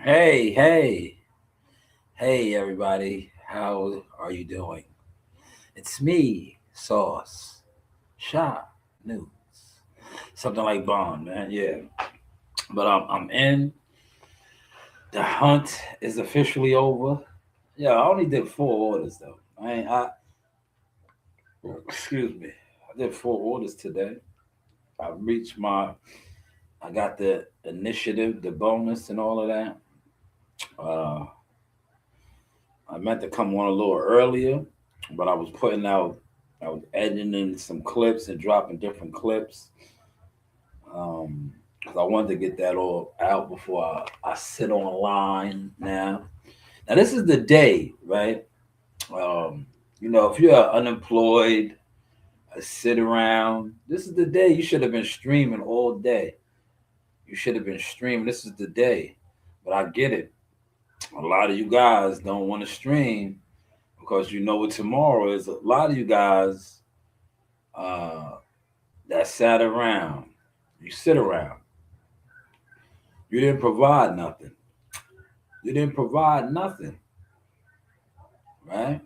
Hey, hey, hey, everybody. How are you doing? It's me, Sauce, Sha, News. Something like Bond, man. Yeah. But I'm in. The hunt is officially over. Yeah, I only did 4 orders, though. Excuse me. I did 4 orders today. I reached I got the initiative, the bonus, and all of that. Uh, I meant to come on a little earlier, but I was editing in some clips and dropping different clips. Because I wanted to get that all out before I sit online now. Now, this is the day, right? Um, if you're unemployed, sit around, this is the day you should have been streaming all day. You should have been streaming. This is the day. But I get it. A lot of you guys don't want to stream because you know what tomorrow is. A lot of you guys uh, that sat around, you sit around, you didn't provide nothing. You didn't provide nothing, right?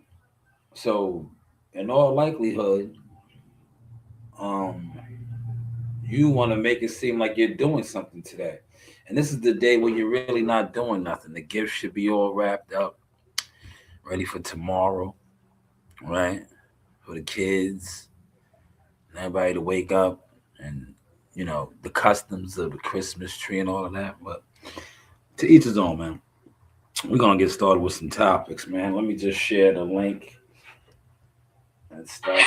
So, in all likelihood, um, you want to make it seem like you're doing something today. And this is the day where you're really not doing nothing. The gifts should be all wrapped up, ready for tomorrow, right? For the kids, and everybody to wake up and, the customs of the Christmas tree and all of that. But to each his own, man. We're going to get started with some topics, man. Let me just share the link and stuff.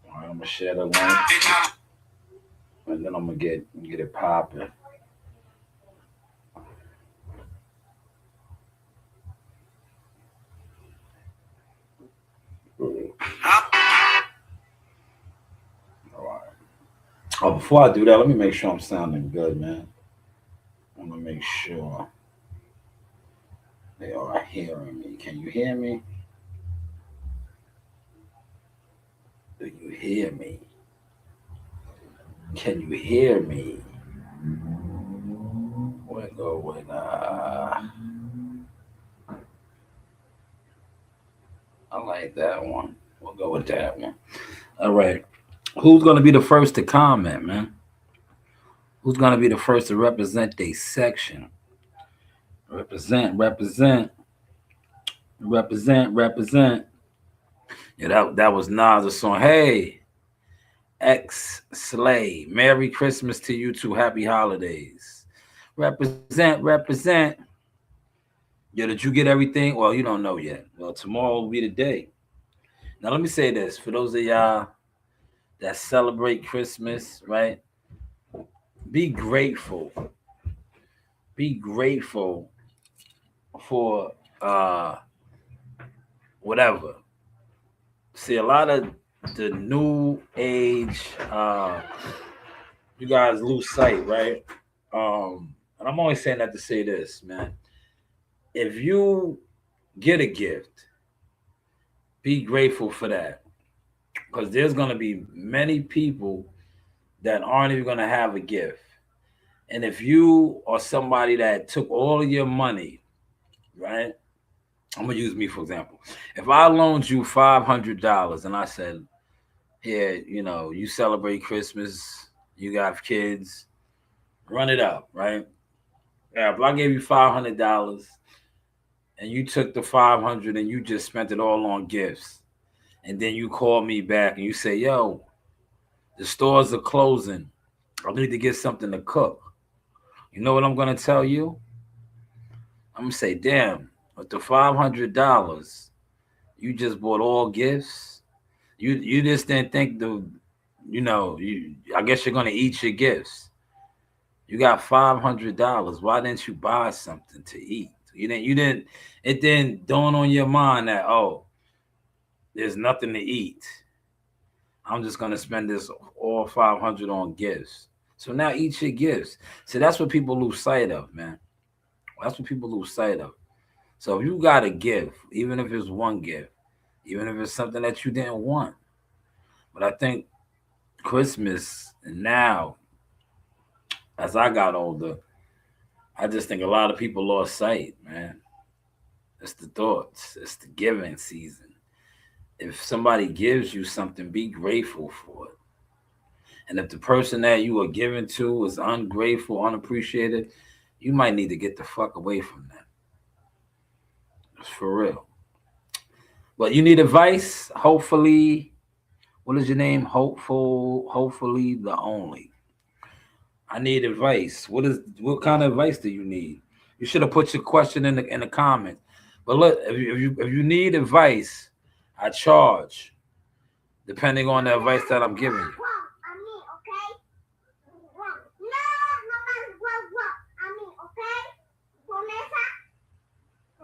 All right, I'm going to share the link. And then I'm going to get it popping. All right. Oh, before I do that, let me make sure I'm sounding good, man. I want to make sure they are hearing me. Can you hear me? Do you hear me? Can you hear me? Where go with I like that one. We'll go with that one. All right. Who's gonna be the first to comment, man? Who's gonna be the first to represent their section? Represent. Yeah, that was Nas' song. Hey, X Slay. Merry Christmas to you too. Happy holidays. Represent. Yeah, did you get everything? Well, you don't know yet. Well, tomorrow will be the day. Now let me say this for those of y'all that celebrate Christmas, right? Be grateful. Be grateful for whatever. See, a lot of the new age, you guys lose sight, right? And I'm only saying that to say this, man. If you get a gift, be grateful for that. Because there's going to be many people that aren't even going to have a gift. And if you are somebody that took all of your money, right? I'm gonna use me for example. If I loaned you $500 and I said, "Here, you celebrate Christmas, you got kids, run it up, right?" Yeah, if I gave you $500 and you took the 500 and you just spent it all on gifts, and then you call me back and you say, "Yo, the stores are closing. I need to get something to cook." You know what I'm gonna tell you? I'm gonna say, "Damn, with the $500, you just bought all gifts. You just didn't think I guess you're gonna eat your gifts. You got $500. Why didn't you buy something to eat? You didn't it didn't dawn on your mind that, oh, there's nothing to eat. I'm just gonna spend this all 500 on gifts. So now eat your gifts. So that's what people lose sight of, man. That's what people lose sight of. So if you got a gift, even if it's one gift, even if it's something that you didn't want. But I think Christmas now, as I got older, I just think a lot of people lost sight, man. It's the thoughts. It's the giving season. If somebody gives you something, be grateful for it. And if the person that you are giving to is ungrateful, unappreciated, you might need to get the fuck away from them. It's for real. But you need advice. Hopefully, what is your name? Hopefully the only. I need advice. What kind of advice do you need? You should have put your question in the comments. But look, if you need advice, I charge depending on the advice that I'm giving you.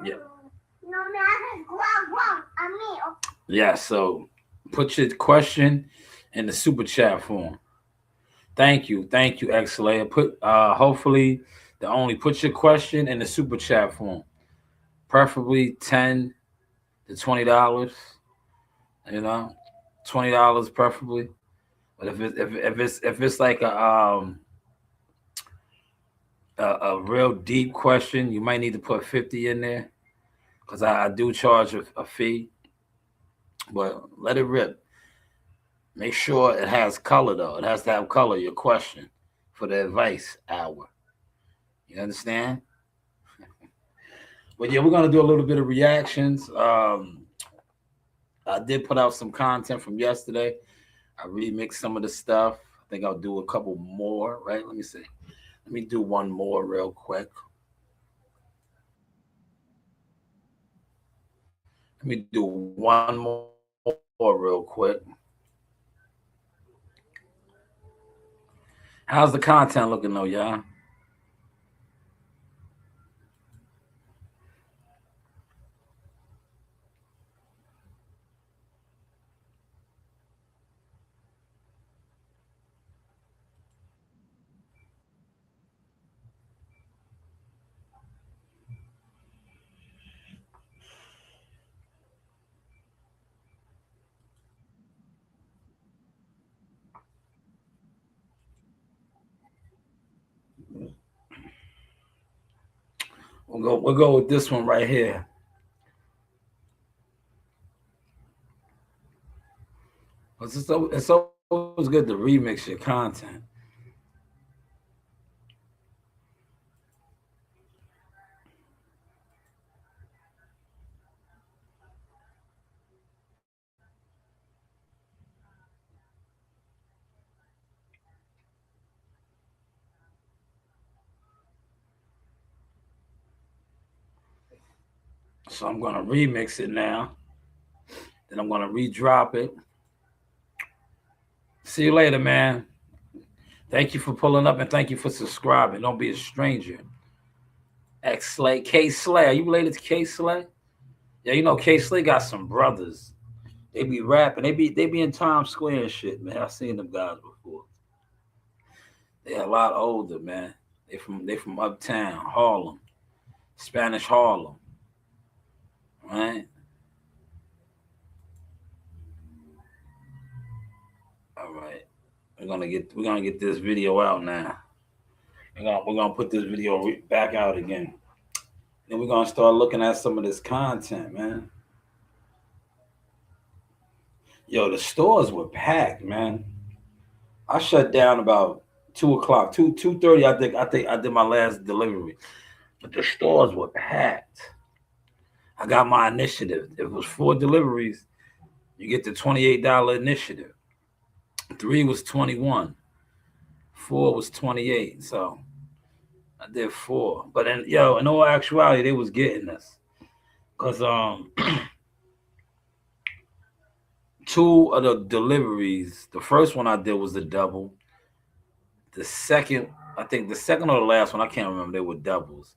Yeah. Yeah, so put your question in the super chat form. Thank you, X Layer. Put hopefully the only put your question in the super chat form. Preferably $10 to $20. You know, $20 preferably. But if it's like a real deep question, you might need to put 50 in there because I do charge a fee. But let it rip. Make sure it has color though. It has to have color. Your question for the advice hour. You understand? But yeah, we're gonna do a little bit of reactions. I did put out some content from yesterday. I remixed some of the stuff. I think I'll do a couple more. Right? Let me see. Let me do one more real quick. Let me do one more real quick. How's the content looking though, y'all? We'll go with this one right here. It's always good to remix your content. So I'm gonna remix it now. Then I'm gonna redrop it. See you later, man. Thank you for pulling up and thank you for subscribing. Don't be a stranger. X Slay, K Slay. Are you related to K Slay? Yeah, you know K Slay got some brothers. They be rapping. They be in Times Square and shit, man. I've seen them guys before. They're a lot older, man. They from uptown, Harlem, Spanish Harlem, right? All right. We're gonna get this video out now. We're gonna put this video back out again. Then we're gonna start looking at some of this content, man. Yo, the stores were packed, man. I shut down about 2 o'clock, 2:30. I think I did my last delivery, but the stores were packed. I got my initiative. If it was 4 deliveries, you get the $28 initiative. 3 was 21. 4 was 28. So I did 4. But in all actuality, they was getting us. Cause 2 of the deliveries, the first one I did was the double. The second, I think the second or the last one, I can't remember, they were doubles.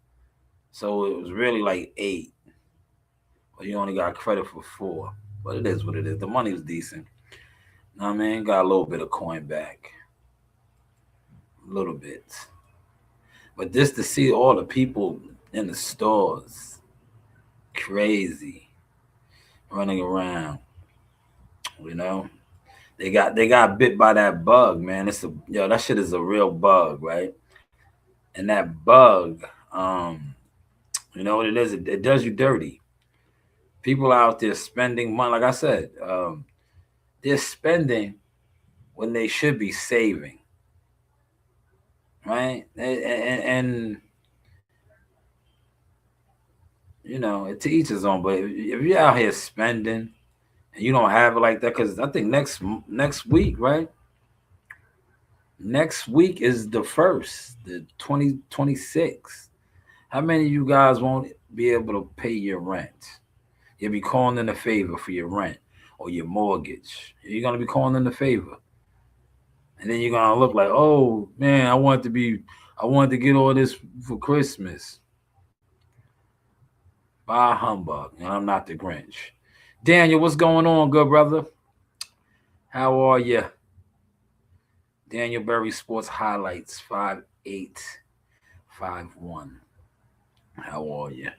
So it was really like 8. But you only got credit for 4. But it is what it is. The money was decent. You know what I mean? Got a little bit of coin back. A little bit. But just to see all the people in the stores, crazy, running around, you know. They got bit by that bug, man. That shit is a real bug, right? And that bug Um, you know what it is? It does you dirty. People out there spending money, like I said, they're spending when they should be saving, right? And you know, to each his own. But if you're out here spending and you don't have it like that, because I think next week, right? Next week is the first, the 2026. How many of you guys won't be able to pay your rent? You'll be calling in a favor for your rent or your mortgage. You're gonna be calling in a favor, and then you're gonna look like, oh man, I wanted to get all this for Christmas. Bah humbug, and I'm not the Grinch. Daniel, what's going on, good brother? How are you? Daniel Berry Sports Highlights 5851. How are you?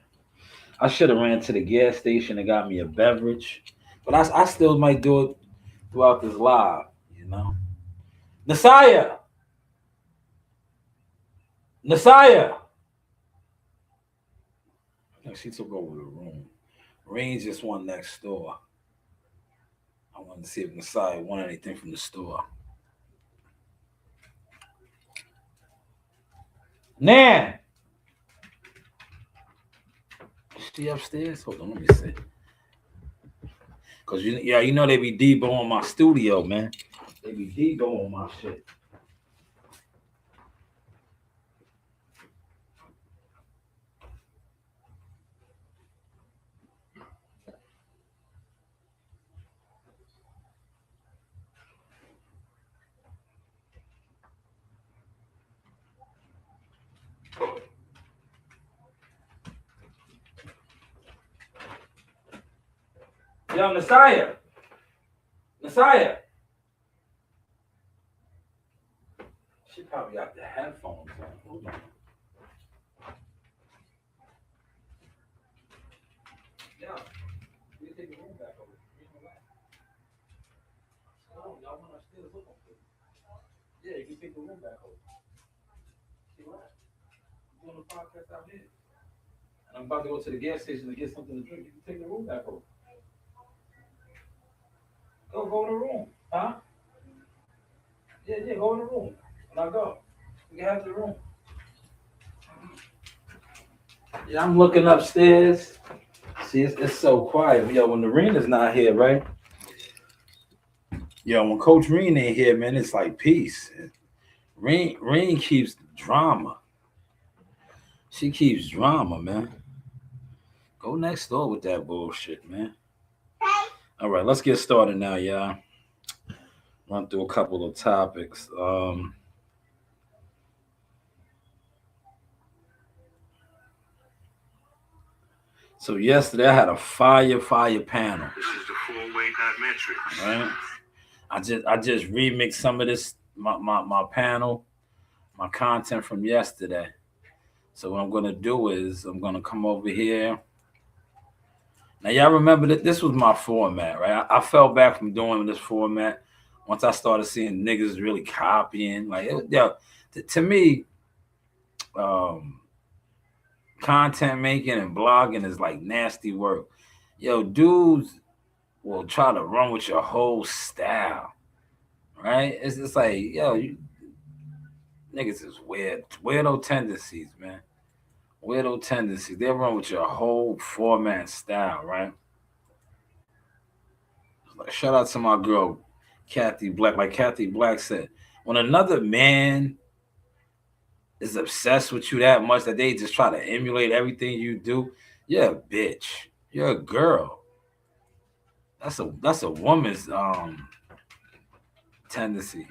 I should have ran to the gas station and got me a beverage, but I still might do it throughout this live, you know. Nasiah, Nasiah. I think she took over the room. Rain just won next door. I wanted to see if Nasiah won anything from the store. Nan, is she upstairs? Hold on, let me see. Cause you know they be Debo on my studio, man. They be Debo on my shit. Yo, Nasiah, Nasiah. She probably got the headphones on. Hold on. Yeah, you can take the room back over. Oh, y'all want upstairs looking for you. Yeah, you can take the room back over. See what? I'm doing a podcast out here. And I'm about to go to the gas station to get something to drink. You can take the room back over. Go in the room. Huh? Yeah, go in the room. When I go. You can have the room. Yeah, I'm looking upstairs. See, it's so quiet. Yo, when the rain is not here, right? Yo, when Coach Reen ain't here, man, it's like peace. Rain keeps drama. She keeps drama, man. Go next door with that bullshit, man. All right, let's get started now, y'all. Run through a couple of topics. So yesterday I had a fire panel. This is the four-way metrics. Right? I just remixed some of this my panel, my content from yesterday. So what I'm gonna do is I'm gonna come over here. Now y'all remember that this was my format, right? I fell back from doing this format once I started seeing niggas really copying. Like, to me, um, content making and blogging is like nasty work. Yo, dudes will try to run with your whole style, right? It's just like, yo, you niggas is weird, weirdo tendencies, man. Weirdo tendencies. They run with your whole format style, right? Like, shout out to my girl, Kathy Black. Like Kathy Black said, when another man is obsessed with you that much that they just try to emulate everything you do, you're a bitch. You're a girl. That's a woman's tendency.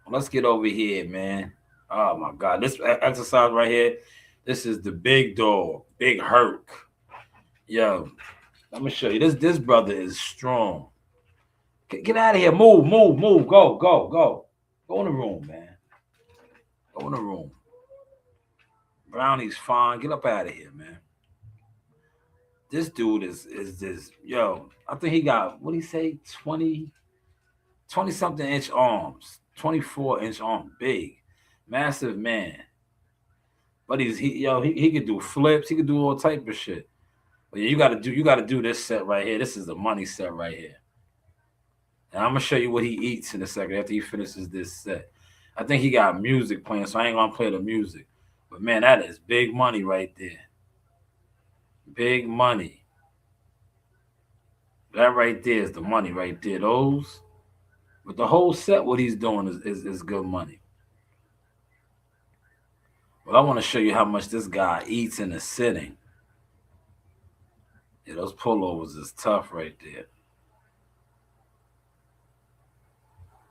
Well, let's get over here, man. Oh my God, this exercise right here. This is the big dog, Big Herc. Yo, let me show you. This brother is strong. Get out of here. Move. Go. Go in the room, man. Go in the room. Brownie's fine. Get up out of here, man. This dude is this, yo, I think he got, what do he say, 20 something inch arms, 24-inch arm, big, massive man. But he could do flips. He could do all type of shit. But yeah, you gotta do this set right here. This is the money set right here. And I'm gonna show you what he eats in a second after he finishes this set. I think he got music playing, so I ain't gonna play the music. But man, that is big money right there. Big money. That right there is the money right there. Those, but the whole set, what he's doing is good money. But I want to show you how much this guy eats in a sitting. Yeah, those pullovers is tough right there.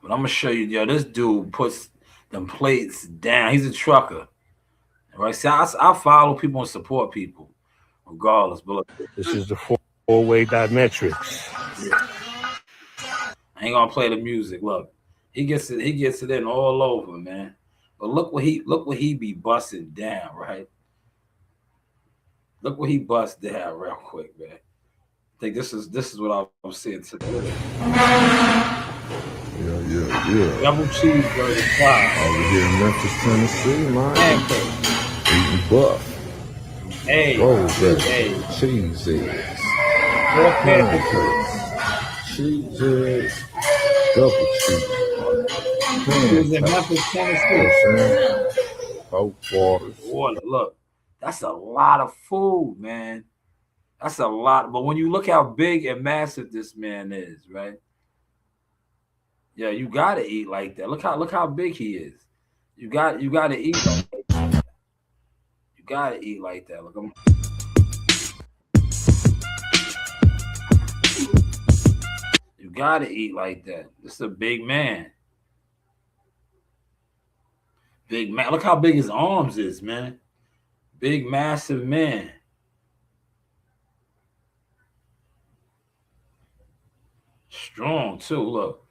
But I'm gonna show you, yo, this dude puts them plates down. He's a trucker, right? See, I follow people and support people, regardless. But look, This is the four-way dimetrics. I ain't gonna play the music. Look, he gets it in all over, man. But look what he be busting down, right? Look what he busts down real quick, man. I think this is what I'm saying today. Yeah. Double cheeseburger fries. Over here in Memphis, Tennessee, man. Pancakes. Eating buff. Hey, Rolls, hey, cheese eggs. four pancakes. Pancakes. Cheese eggs. Double cheese. He was in Memphis, Tennessee. Coke waters. Water. Look, that's a lot of food, man. That's a lot. But when you look how big and massive this man is, right? Yeah, you gotta eat like that. Look how big he is. You gotta eat like that. You gotta eat like that. Look, you gotta eat like that. This is a big man. Big man. Look how big his arms is, man. Big, massive man. Strong too. Look,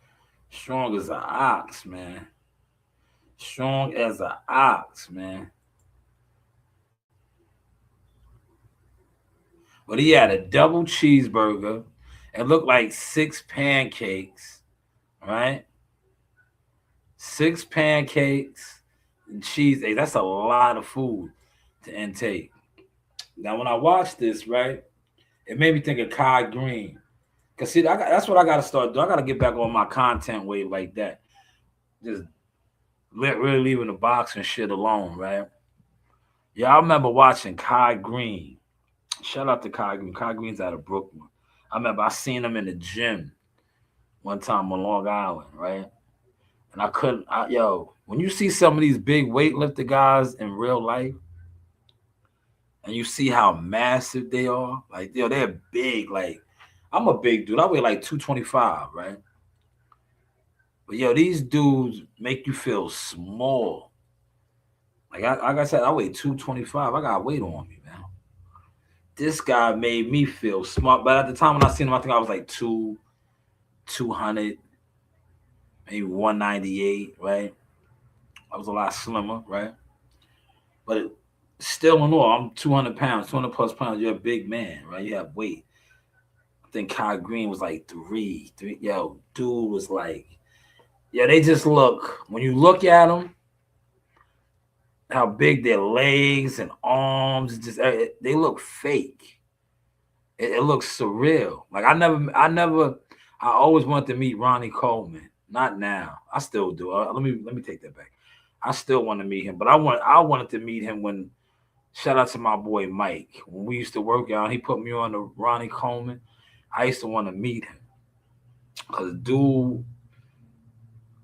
strong as an ox, man. Strong as an ox, man. But he had a double cheeseburger. It looked like 6 pancakes, right? 6 pancakes and cheese eggs. That's a lot of food to intake. Now, when I watched this, right, it made me think of Kai Green. Cause see, that's what I gotta start doing. I gotta get back on my content wave like that. Just really leaving the box and shit alone, right? Yeah, I remember watching Kai Green. Shout out to Kai Green. Kai Green's out of Brooklyn. I remember I seen him in the gym one time on Long Island, right? And I couldn't, when you see some of these big weightlifter guys in real life, and you see how massive they are, like, they're big. Like, I'm a big dude. I weigh like 225, right? But these dudes make you feel small. Like I said, I weigh 225. I got weight on me, man. This guy made me feel smart. But at the time when I seen him, I think I was like 200, maybe 198, right? I was a lot slimmer, right? But still in all, I'm 200 pounds, 200 plus pounds. You're a big man, right? You have weight. I think Kai Green was like three. Yo, dude was like, they just look, when you look at them, how big their legs and arms, they look fake. It looks surreal. Like I always wanted to meet Ronnie Coleman. Not now. I still do. Let me take that back. I still want to meet him, but I wanted to meet him when, shout out to my boy Mike. When we used to work out, he put me on the Ronnie Coleman. I used to want to meet him. Cause dude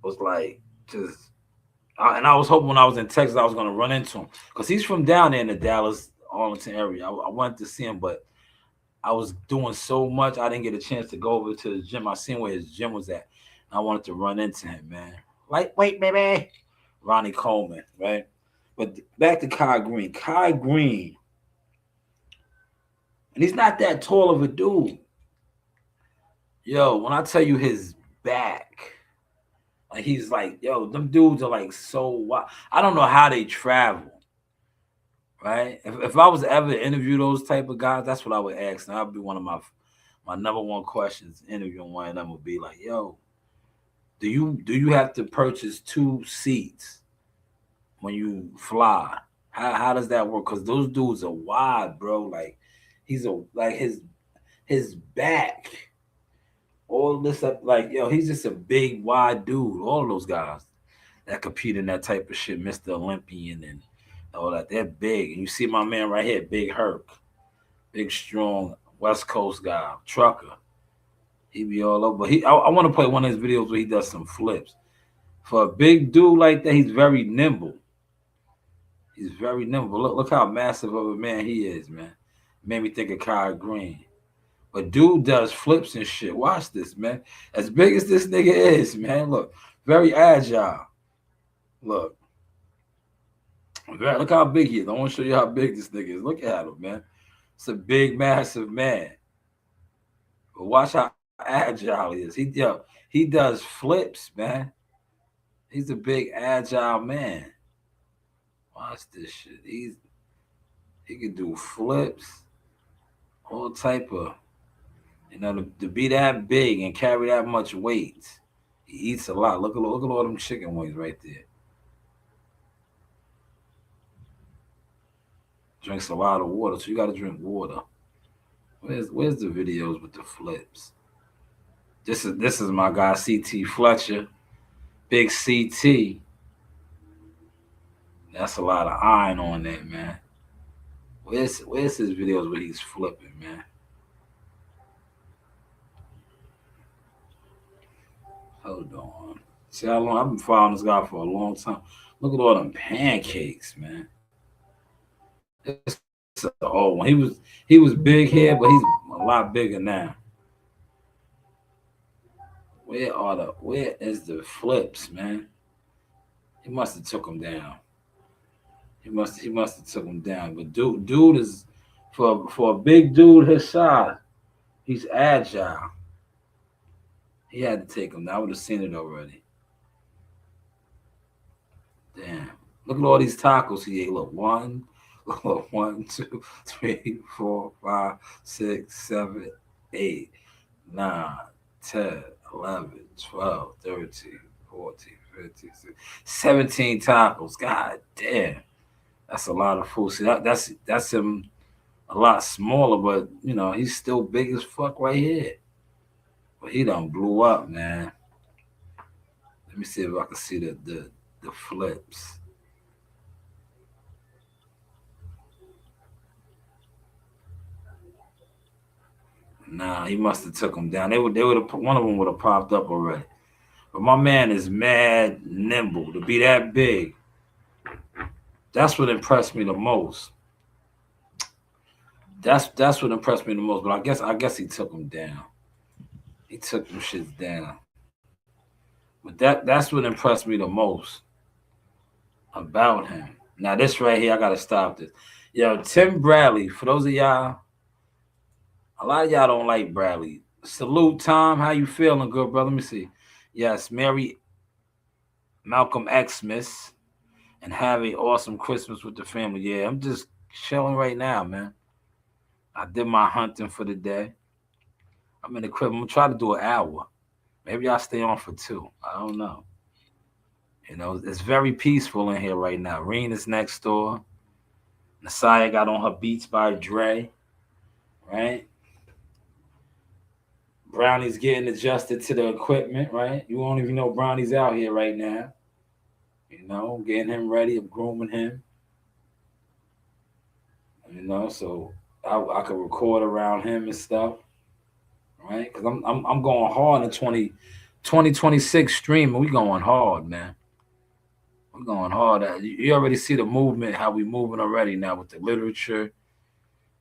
was like just, and I was hoping when I was in Texas I was gonna run into him, cause he's from down there in the Dallas, Arlington area. I wanted to see him, but I was doing so much I didn't get a chance to go over to his gym. I seen where his gym was at, and I wanted to run into him, man. Lightweight, baby, Ronnie Coleman, right? But back to Kai Green. Kai Green, and he's not that tall of a dude. Yo, when I tell you his back, like he's like, them dudes are like so wild. I don't know how they travel, right? If I was to ever interview those type of guys, that's what I would ask. And that would be one of my number one questions. Interviewing one of them would be like, yo, do you have to purchase 2 seats when you fly? How does that work? Because those dudes are wide, bro. Like he's a like his back, all this up, like yo, he's just a big wide dude. All of those guys that compete in that type of shit, Mr. Olympian and all that, they're big. And you see my man right here, Big Herc, big strong West Coast guy, trucker. He be all over. I want to play one of his videos where he does some flips. For a big dude like that, he's very nimble. He's very nimble. Look how massive of a man he is, man. Made me think of Kyle Green. But dude does flips and shit. Watch this, man. As big as this nigga is, man. Look, very agile. Look. Look how big he is. I want to show you how big this nigga is. Look at him, man. It's a big, massive man. But watch how agile he is. He does flips, man. He's a big, agile man. Watch this shit. He can do flips, all type of, to be that big and carry that much weight. He eats a lot. Look at all them chicken wings right there. Drinks a lot of water, so you got to drink water. Where's the videos with the flips? This is my guy CT Fletcher, big CT. That's a lot of iron on that, man. Where's his videos where he's flipping, man? Hold on. See how long I've been following this guy for a long time. Look at all them pancakes, man. It's the old one. He was big here, but he's a lot bigger now. Where is the flips, man? He must have took him down. He must have took him down. But dude is for a big dude his size, he's agile. He had to take him down. I would have seen it already. Damn. Look at all these tacos he ate. Look, 1, 2, 3, 4, 5, 6, 7, 8, 9, 10, 11, 12, 13, 14, 15, 16, 17 tacos. God damn. That's a lot of food. See, that's him a lot smaller, but he's still big as fuck right here. But he done blew up, man. Let me see if I can see the flips. Nah, he must have took him down. They would have, one of them would have popped up already. But my man is mad nimble to be that big. That's what impressed me the most. That's what impressed me the most. But I guess he took him down. He took them shits down. But that's what impressed me the most about him. Now this right here, I gotta stop this. Yo, Tim Bradley. For those of y'all, a lot of y'all don't like Bradley. Salute, Tom. How you feeling, good brother? Let me see. Yes, Merry Malcolm Xmas. And have an awesome Christmas with the family. Yeah, I'm just chilling right now, man. I did my hunting for the day. I'm in the crib. I'm going to try to do an hour. Maybe I'll stay on for 2. I don't know. It's very peaceful in here right now. Reen is next door. Nasaya got on her Beats by Dre. Right? Brownie's getting adjusted to the equipment, right? You won't even know Brownie's out here right now. Getting him ready, I'm grooming him. So I could record around him and stuff, right? Because I'm going hard in 2026 streaming. We going hard, man. We're going hard. You already see the movement, how we moving already now with the literature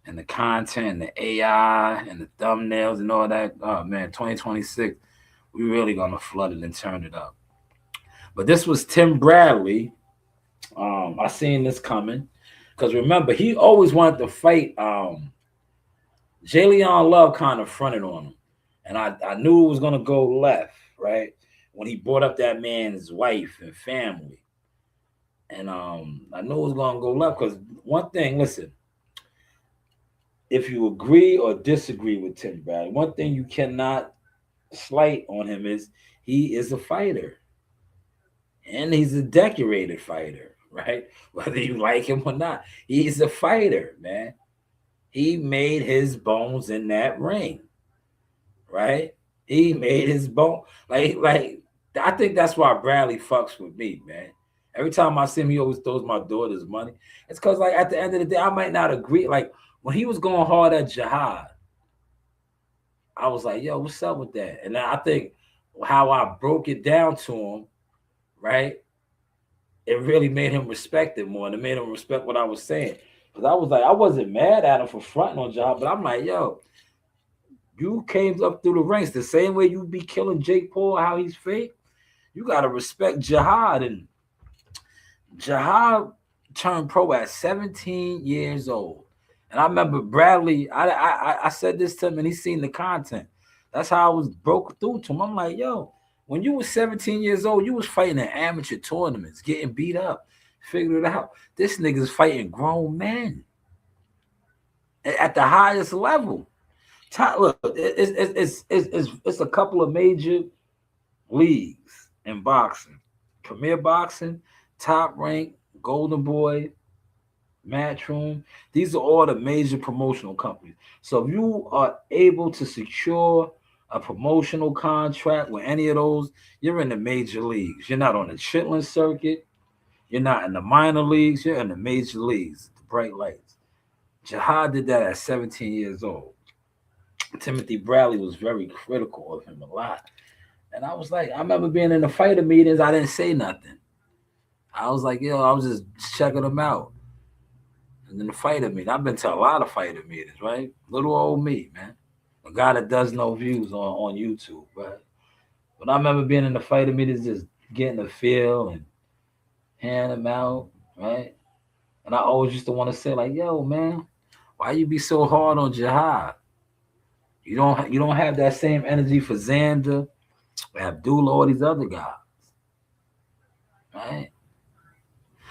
and the content and the AI and the thumbnails and all that. Oh man, 2026, we really gonna flood it and turn it up. But this was Tim Bradley. I seen this coming because remember he always wanted to fight. Jalen Love kind of fronted on him, and I knew it was gonna go left, right? When he brought up that man's wife and family, and I knew it was gonna go left because one thing, listen, if you agree or disagree with Tim Bradley, one thing you cannot slight on him is he is a fighter. And he's a decorated fighter, right? Whether you like him or not, he's a fighter, man. He made his bones in that ring, right? He made his bone like I think that's why Bradley fucks with me, man. Every time I see him, he always throws my daughter's money. It's because like at the end of the day, I might not agree. Like when he was going hard at Jihad, I was like, yo, what's up with that? And I think how I broke it down to him, right? It really made him respect it more, and it made him respect what I was saying. Because I was like, I wasn't mad at him for fronting on Jihad, but I'm like, yo, you came up through the ranks the same way you be killing Jake Paul, how he's fake. You gotta respect Jihad, and Jihad turned pro at 17 years old. And I remember Bradley, I said this to him and he seen the content. That's how I was broke through to him. I'm like, yo, when you was 17 years old, you was fighting in amateur tournaments, getting beat up, figured it out. This nigga's fighting grown men at the highest level. Look, it's a couple of major leagues in boxing. Premier Boxing, Top Rank, Golden Boy, Matchroom. These are all the major promotional companies. So if you are able to secure a promotional contract with any of those, you're in the major leagues. You're not on the Chitlin circuit. You're not in the minor leagues. You're in the major leagues, the bright lights. Jihad did that at 17 years old. Timothy Bradley was very critical of him a lot. And I was like, I remember being in the fighter meetings, I didn't say nothing. I was like, yo, I was just checking them out. And then the fighter meeting, I've been to a lot of fighter meetings, right? Little old me, man. A guy that does no views on YouTube, right? But I remember being in the fighter meetings, just getting a feel and handing them out, right? And I always used to want to say, like, yo, man, why you be so hard on Jihad? You don't have that same energy for Xander, Abdullah, all these other guys, right?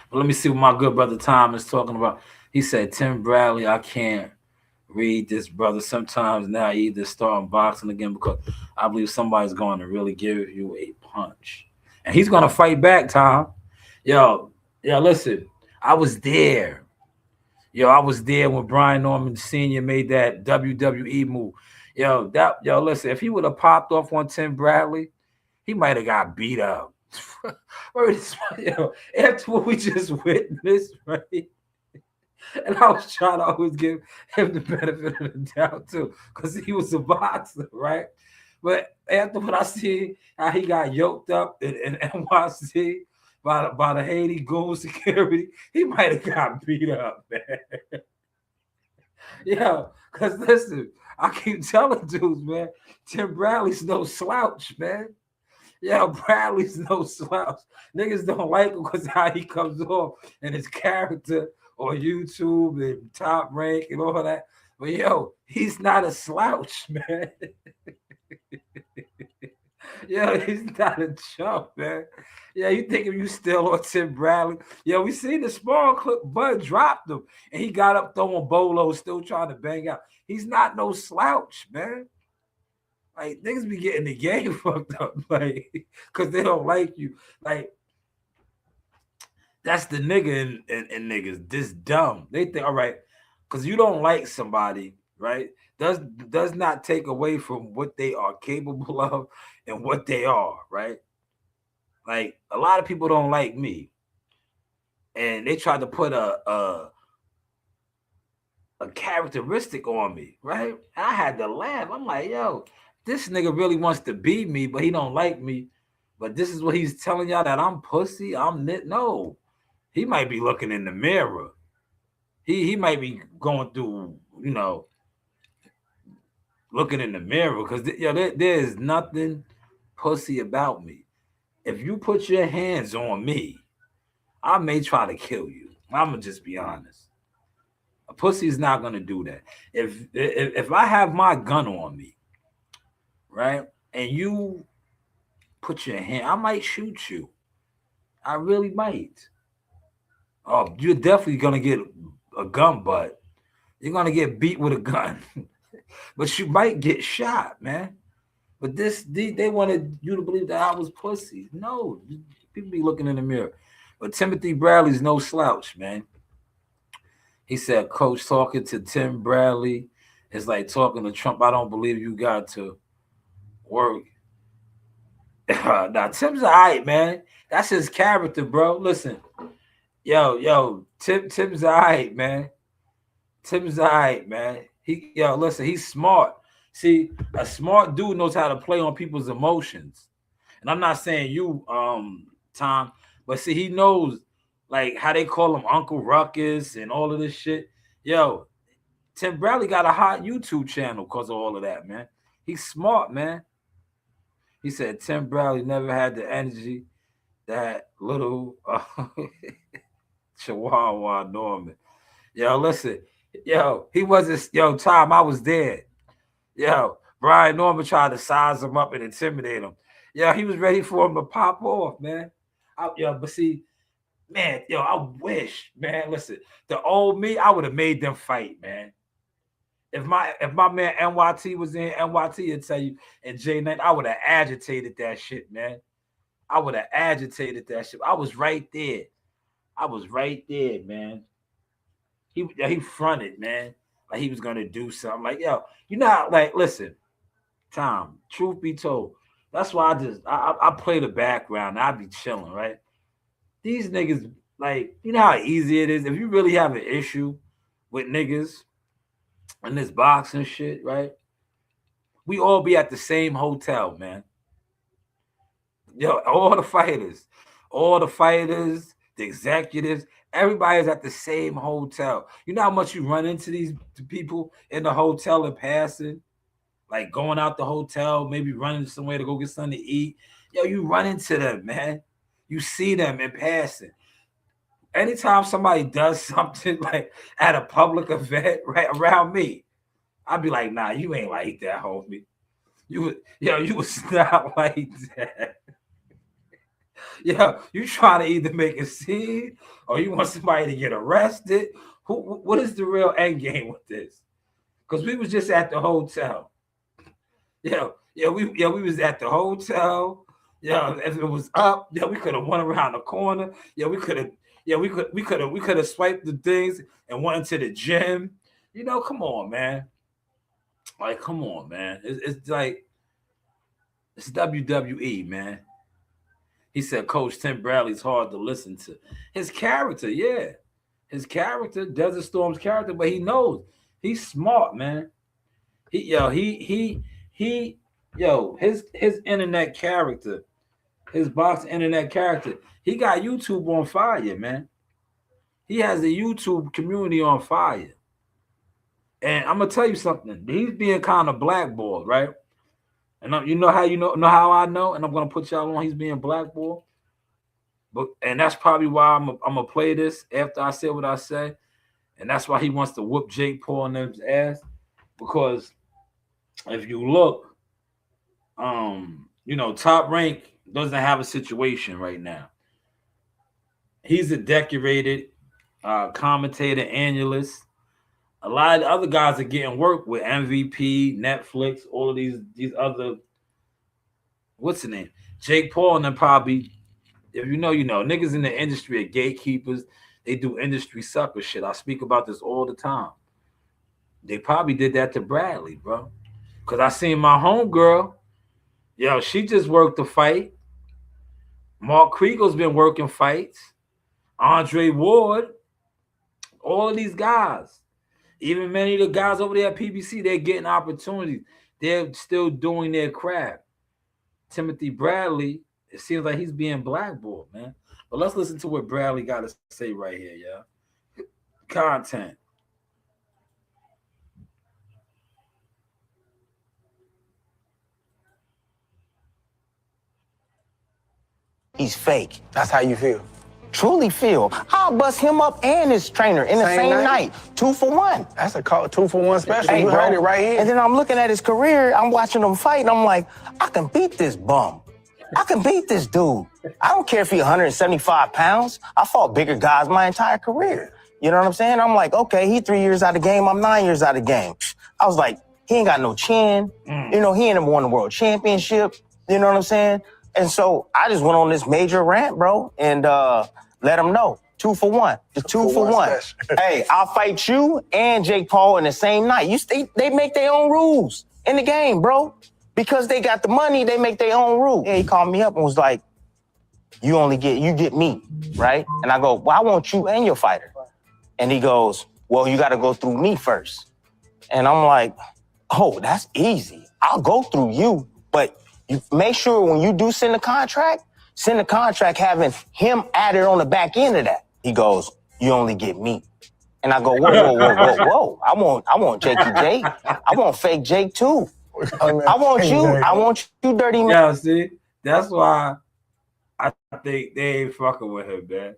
But let me see what my good brother Tom is talking about. He said, Tim Bradley, I can't read this, brother. Sometimes now I either start boxing again because I believe somebody's going to really give you a punch. And he's going to fight back, Tom. Yo, listen, I was there. I was there when Brian Norman Sr. made that WWE move. Listen, if he would have popped off on Tim Bradley, he might have got beat up. After what we just witnessed, right? And I was trying to always give him the benefit of the doubt too, because he was a boxer, right? But after what I see, how he got yoked up in NYC by the Haiti goon security, he might have got beat up, man. Because listen, I keep telling dudes, man, Tim Bradley's no slouch, man. Bradley's no slouch. Niggas don't like him because how he comes off and his character on YouTube and Top Rank and all that. But he's not a slouch, man. He's not a chump, man. You think if you still on Tim Bradley? We seen the small clip, Bud dropped him, and he got up throwing bolos, still trying to bang out. He's not no slouch, man. Like, niggas be getting the game fucked up, like, because they don't like you. Like, that's the nigga in niggas, this dumb. They think, all right, because you don't like somebody, right, does not take away from what they are capable of and what they are, right? Like, a lot of people don't like me, and they try to put a characteristic on me, right? I had to laugh. I'm like, yo, this nigga really wants to beat me, but he don't like me. But this is what he's telling y'all, that I'm pussy. No, he might be looking in the mirror. He might be going through, looking in the mirror, because there is nothing pussy about me. If you put your hands on me, I may try to kill you. I'm gonna just be honest. A pussy is not gonna do that. If I have my gun on me, right, and you put your hand, I might shoot you. I really might. Oh, you're definitely gonna get a gun butt. You're gonna get beat with a gun, but you might get shot, man. But they wanted you to believe that I was pussy. No, people be looking in the mirror. But Timothy Bradley's no slouch, man. He said, Coach talking to Tim Bradley is like talking to Trump. I don't believe you got to work. Now, Tim's all right, man. That's his character, bro. Listen, Tim's all right, man. Tim's all right, man. Listen, he's smart. See, a smart dude knows how to play on people's emotions. And I'm not saying you, Tom, but see, he knows like how they call him Uncle Ruckus and all of this shit. Yo, Tim Bradley got a hot YouTube channel because of all of that, man. He's smart, man. He said Tim Bradley never had the energy that little Chihuahua Norman. Yo, listen. Yo, he wasn't. Yo, Tom, I was dead. Yo, Brian Norman tried to size him up and intimidate him. Yo, he was ready for him to pop off, man. But see, man, I wish, man. Listen, the old me, I would have made them fight, man. If my man NYT was in, NYT would tell you, and J9, I would have agitated that shit, man. I would have agitated that shit. I was right there. Man. He fronted, man, like he was gonna do something. Like, yo, like, listen, Tom, truth be told, that's why I play the background. I be chilling, right? These niggas, like, you know how easy it is if you really have an issue with niggas in this boxing shit, right? We all be at the same hotel, man. Yo, all the fighters, the executives, everybody's at the same hotel. You know how much you run into these people in the hotel in passing? Like going out the hotel, maybe running somewhere to go get something to eat. Yo, you run into them, man. You see them in passing. Anytime somebody does something like at a public event right around me, I'd be like, nah, you ain't like that, homie. You was not like that. You trying to either make a scene or you want somebody to get arrested. What is the real end game with this? Because we was just at the hotel. We was at the hotel. If it was up, we could have went around the corner. We could have swiped the things and went into the gym. Come on, man. Like, come on, man. It's like it's WWE, man. He said, Coach Tim Bradley's hard to listen to. His character, yeah. His character, Desert Storm's character, but he knows. He's smart, man. His internet character, his box internet character, he got YouTube on fire, man. He has the YouTube community on fire. And I'm gonna tell you something. He's being kind of blackballed, right? And you know how I know, and I'm gonna put y'all on. He's being blackballed, and that's probably why I'm gonna play this after I say what I say, and that's why he wants to whoop Jake Paul and them's ass. Because if you look, Top Rank doesn't have a situation right now. He's a decorated commentator, analyst. A lot of the other guys are getting work with MVP, Netflix, all of these other, what's the name? Jake Paul and them probably, if you know, niggas in the industry are gatekeepers. They do industry sucker shit. I speak about this all the time. They probably did that to Bradley, bro. Because I seen my homegirl, she just worked the fight. Mark Kriegel's been working fights. Andre Ward, all of these guys. Even many of the guys over there at PBC, they're getting opportunities. They're still doing their craft. Timothy Bradley, it seems like he's being blackballed, man. But let's listen to what Bradley got to say right here, yeah. Content. He's fake. That's how you feel? Truly feel. I'll bust him up and his trainer in the same night. 2 for 1. That's a 2 for 1 special. Hey, you heard it right here. And then I'm looking at his career. I'm watching him fight, and I'm like, I can beat this bum. I can beat this dude. I don't care if he's 175 pounds. I fought bigger guys my entire career. You know what I'm saying? I'm like, okay, he 3 years out of the game. I'm 9 years out of the game. I was like, he ain't got no chin. He ain't even won the world championship. You know what I'm saying? And so I just went on this major rant, bro. And Let them know. 2 for 1. The 2 for 1. special. Hey, I'll fight you and Jake Paul in the same night. They make their own rules in the game, bro. Because they got the money, they make their own rules. Yeah, he called me up and was like, you get me, right? And I go, well, I want you and your fighter. And he goes, well, you got to go through me first. And I'm like, oh, that's easy. I'll go through you, but you make sure when you do send the contract having him added on the back end of that. He goes, you only get me. And I go, whoa. I want Jakey Jake. I want fake Jake too. I want you, dirty man. Yeah, see, that's why I think they ain't fucking with him, man.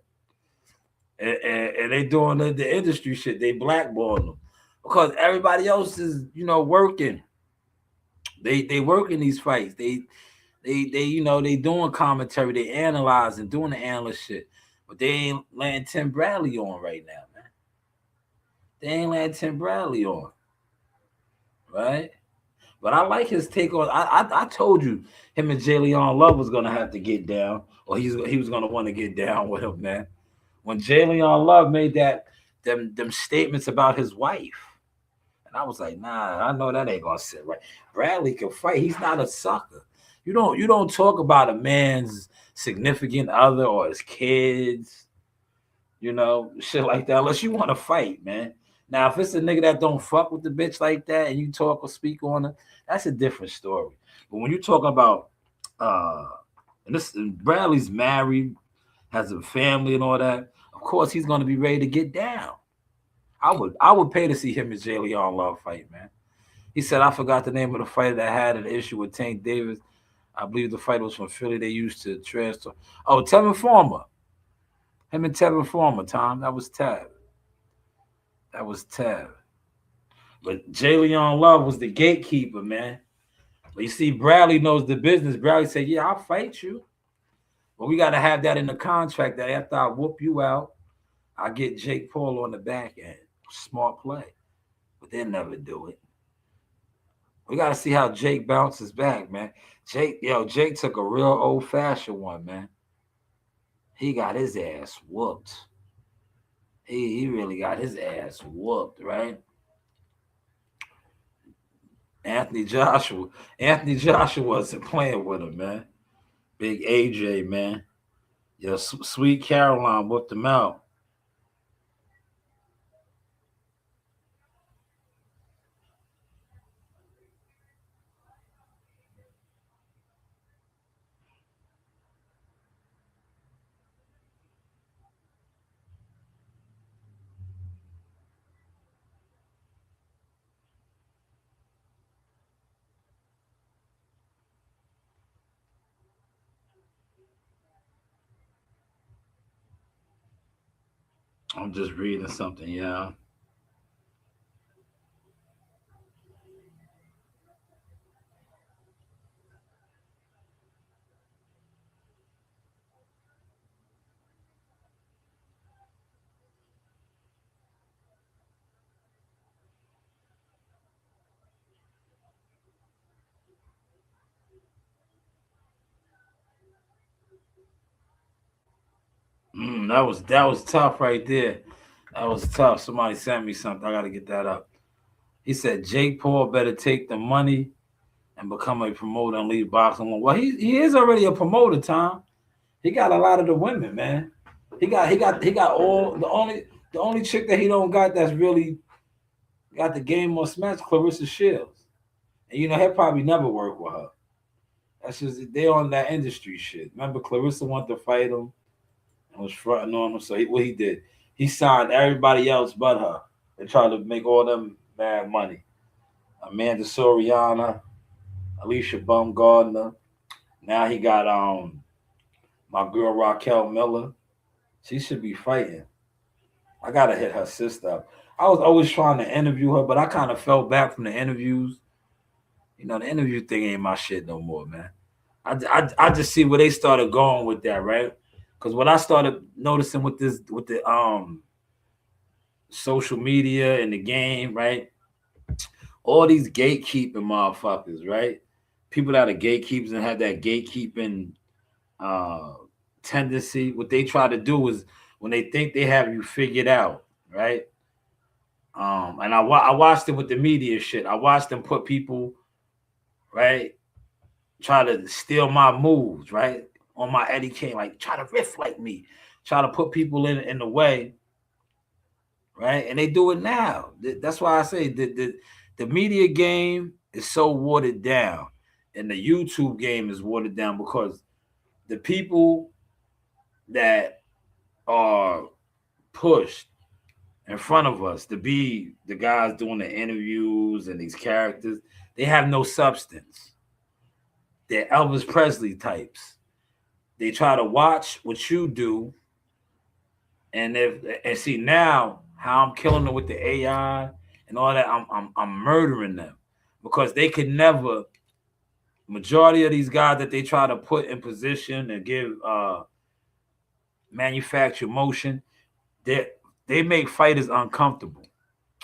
And they doing the industry shit. They blackballing them because everybody else is, working. They working these fights. They they doing commentary. They analyzing, doing the analyst shit. But they ain't letting Tim Bradley on right now, man. They ain't letting Tim Bradley on, right? But I like his take on. I told you him and Jalen Love was gonna have to get down, or he was gonna want to get down with him, man. When Jalen Love made them statements about his wife, and I was like, nah, I know that ain't gonna sit right. Bradley can fight. He's not a sucker. You don't talk about a man's significant other or his kids, shit like that, unless you want to fight, man. Now, if it's a nigga that don't fuck with the bitch like that and you talk or speak on it, that's a different story. But when you talk about and Bradley's married, has a family and all that, of course he's gonna be ready to get down. I would pay to see him and Jalen Love fight, man. He said, I forgot the name of the fighter that had an issue with Tank Davis. I believe the fighter was from Philly. They used to transfer. Oh, Tevin Farmer. Him and Tevin Farmer, Tom. That was Tev. But Jalen Love was the gatekeeper, man. But you see, Bradley knows the business. Bradley said, yeah, I'll fight you. But we got to have that in the contract that after I whoop you out, I get Jake Paul on the back end. Smart play. But they'll never do it. We got to see how Jake bounces back, man. Jake took a real old-fashioned one, man. He got his ass whooped. He really got his ass whooped, right? Anthony Joshua wasn't playing with him, man. Big AJ, man. Sweet Caroline whooped him out. I'm just reading something, yeah. That was tough right there. That was tough. Somebody sent me something. I got to get that up. He said Jake Paul better take the money and become a promoter and leave boxing. Well, he is already a promoter, Tom. He got a lot of the women, man. He got all the only chick that he don't got that's really got the game on smash, Clarissa Shields. And he'll probably never work with her. That's just they on that industry shit. Remember, Clarissa wanted to fight him and was fronting on him. So what he did, he signed everybody else but her and tried to make all them mad money. Amanda Soriana, Alicia Baumgardner. Now he got my girl Raquel Miller. She should be fighting. I gotta hit her sister up. I was always trying to interview her, but I kind of fell back from the interviews. The interview thing ain't my shit no more, man. I just see where they started going with that, right? Because what I started noticing with the social media and the game, right? All these gatekeeping motherfuckers, right? People that are gatekeepers and have that gatekeeping tendency. What they try to do is when they think they have you figured out, right? And I watched it with the media shit. I watched them put people, right, try to steal my moves, right, on my Eddie King, like try to riff like me, try to put people in the way, right? And they do it now. That's why I say the media game is so watered down, and the YouTube game is watered down because the people that are pushed in front of us to be the guys doing the interviews and these characters, they have no substance. They're Elvis Presley types. They try to watch what you do, and see now how I'm killing them with the AI and all that. I'm murdering them because they could never. Majority of these guys that they try to put in position and give manufacture motion, they make fighters uncomfortable.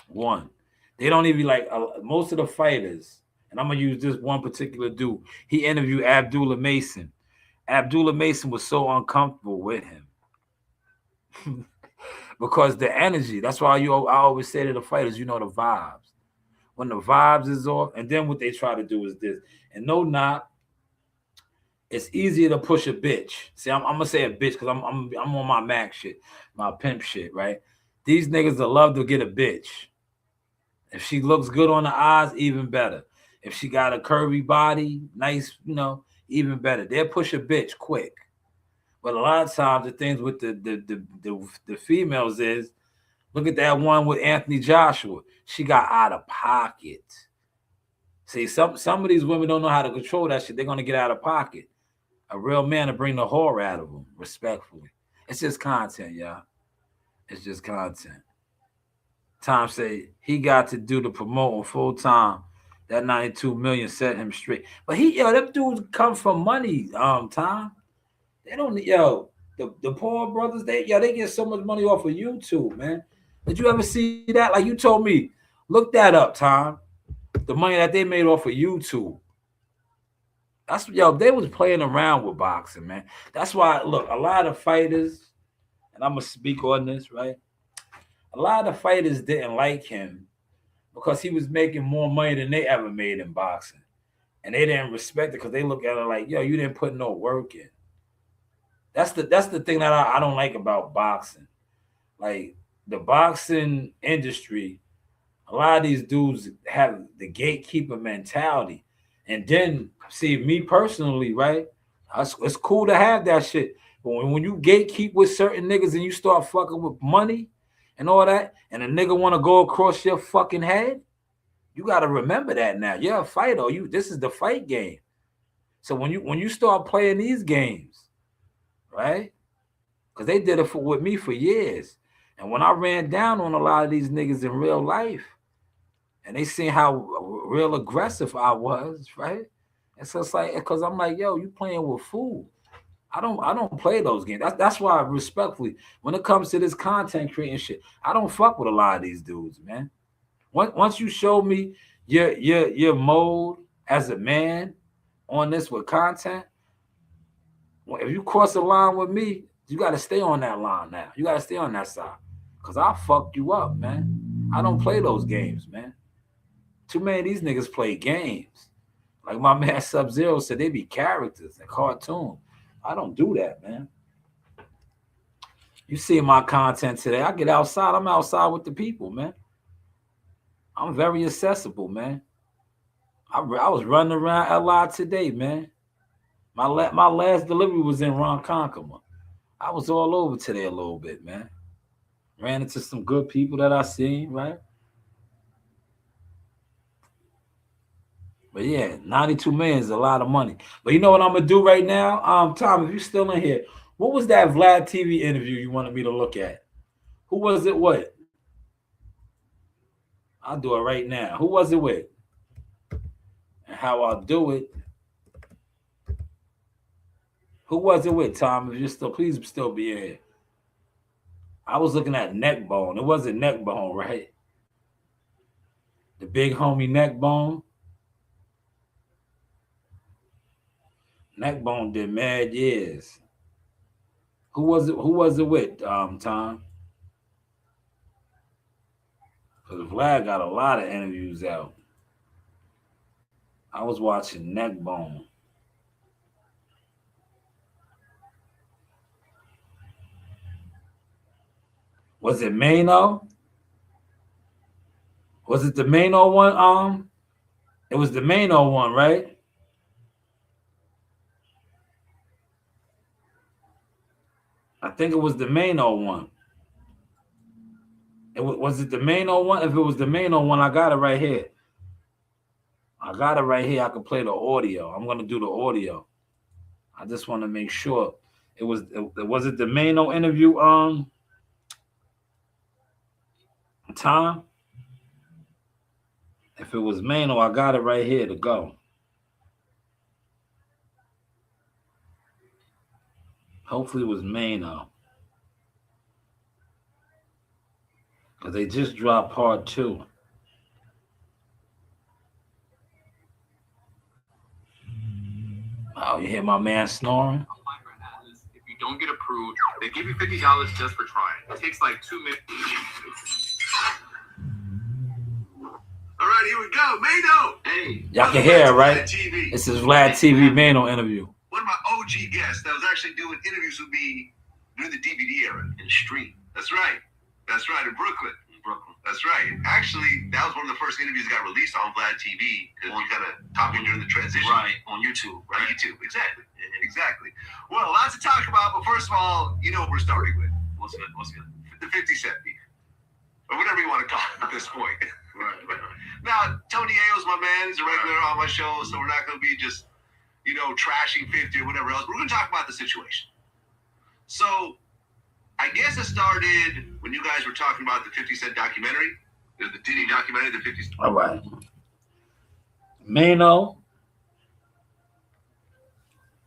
One, they don't even like most of the fighters. And I'm gonna use this one particular dude. He interviewed Abdullah Mason. Abdullah Mason was so uncomfortable with him because the energy. That's why I always say to the fighters, the vibes. When the vibes is off, and then what they try to do is this. And no knock, it's easier to push a bitch. See, I'm gonna say a bitch because I'm on my Mac shit, my pimp shit, right? These niggas that love to get a bitch. If she looks good on the eyes, even better. If she got a curvy body, nice, even better. They'll push a bitch quick. But a lot of times the things with the females is, look at that one with Anthony Joshua. She got out of pocket. See, some of these women don't know how to control that shit. They're gonna get out of pocket. A real man to bring the whore out of them, respectfully. It's just content, y'all. It's just content. Tom say he got to do the promoting full time. That 92 million set him straight. But them dudes come from money, Tom. They don't, the poor brothers, they get so much money off of YouTube, man. Did you ever see that? Like you told me, look that up, Tom. The money that they made off of YouTube. That's they was playing around with boxing, man. That's why, look, a lot of fighters, and I'm gonna speak on this, right? A lot of fighters didn't like him because he was making more money than they ever made in boxing. And they didn't respect it because they look at it like, you didn't put no work in. That's the thing that I don't like about boxing. Like the boxing industry, a lot of these dudes have the gatekeeper mentality. And then, see, me personally, right? It's cool to have that shit. But when you gatekeep with certain niggas and you start fucking with money and all that, and a nigga want to go across your fucking head, you got to remember that now. You're a fighter. This is the fight game. So when you start playing these games, right? Because they did it with me for years. And when I ran down on a lot of these niggas in real life, and they seen how real aggressive I was, right? And so it's like, because I'm like, you playing with food. I don't play those games. That's why, respectfully, when it comes to this content creating shit, I don't fuck with a lot of these dudes, man. Once you show me your mode as a man on this with content, if you cross the line with me, you got to stay on that line now. You got to stay on that side, because I'll fuck you up, man. I don't play those games, man. Too many of these niggas play games. Like my man Sub-Zero said, they be characters and cartoons. I don't do that, man. You see my content today. I get outside. I'm outside with the people, man. I'm very accessible, man. I was running around LI today, man. My last delivery was in Ronkonkoma. I was all over today a little bit, man. Ran into some good people that I seen, right? But yeah, 92 million is a lot of money. But you know what I'm gonna do right now? Tom, if you're still in here, what was that Vlad TV interview you wanted me to look at? Who was it with? I'll do it right now. Who was it with? And how I'll do it. Who was it with, Tom? If you're still, please still be in here. I was looking at Neckbone. It wasn't Neckbone, right? The big homie Neckbone. Neckbone did mad years. Who was it? Who was it with? Tom. Because Vlad got a lot of interviews out. I was watching Neckbone. Was it Mano? Was it the Mano one? It was the Mano one, right? I think it was the Mano one. Was it the Mano one? If it was the Mano one, I got it right here. I got it right here. I can play the audio. I'm gonna do the audio. I just want to make sure it was it the Mano interview Tom? If it was Mano, I got it right here to go. Hopefully it was Mano. Because they just dropped part 2. Oh, you hear my man snoring? If you don't get approved, they give you $50 just for trying. It takes like 2 minutes. All right, here we go. Mano! Hey. Y'all can hear it, right? This is Vlad TV Mano interview. One of my OG guests that was actually doing interviews with me during the DVD era in the street. That's right. That's right, in Brooklyn. That's right. Actually, that was one of the first interviews that got released on Vlad TV because we kind of talking during the transition. Right, on YouTube. Right, on YouTube. Exactly. Exactly. Well, lots to talk about, but first of all, you know what we're starting with. What's good? The 50 Cent beef. Or whatever you want to call it at this point. Right. Now, Tony Ayo's my man. He's a regular on my show, so we're not going to be just, trashing 50 or whatever else. We're going to talk about the situation. So, I guess it started when you guys were talking about the 50 Cent documentary, the Diddy documentary, the 50 Cent. All right. Mano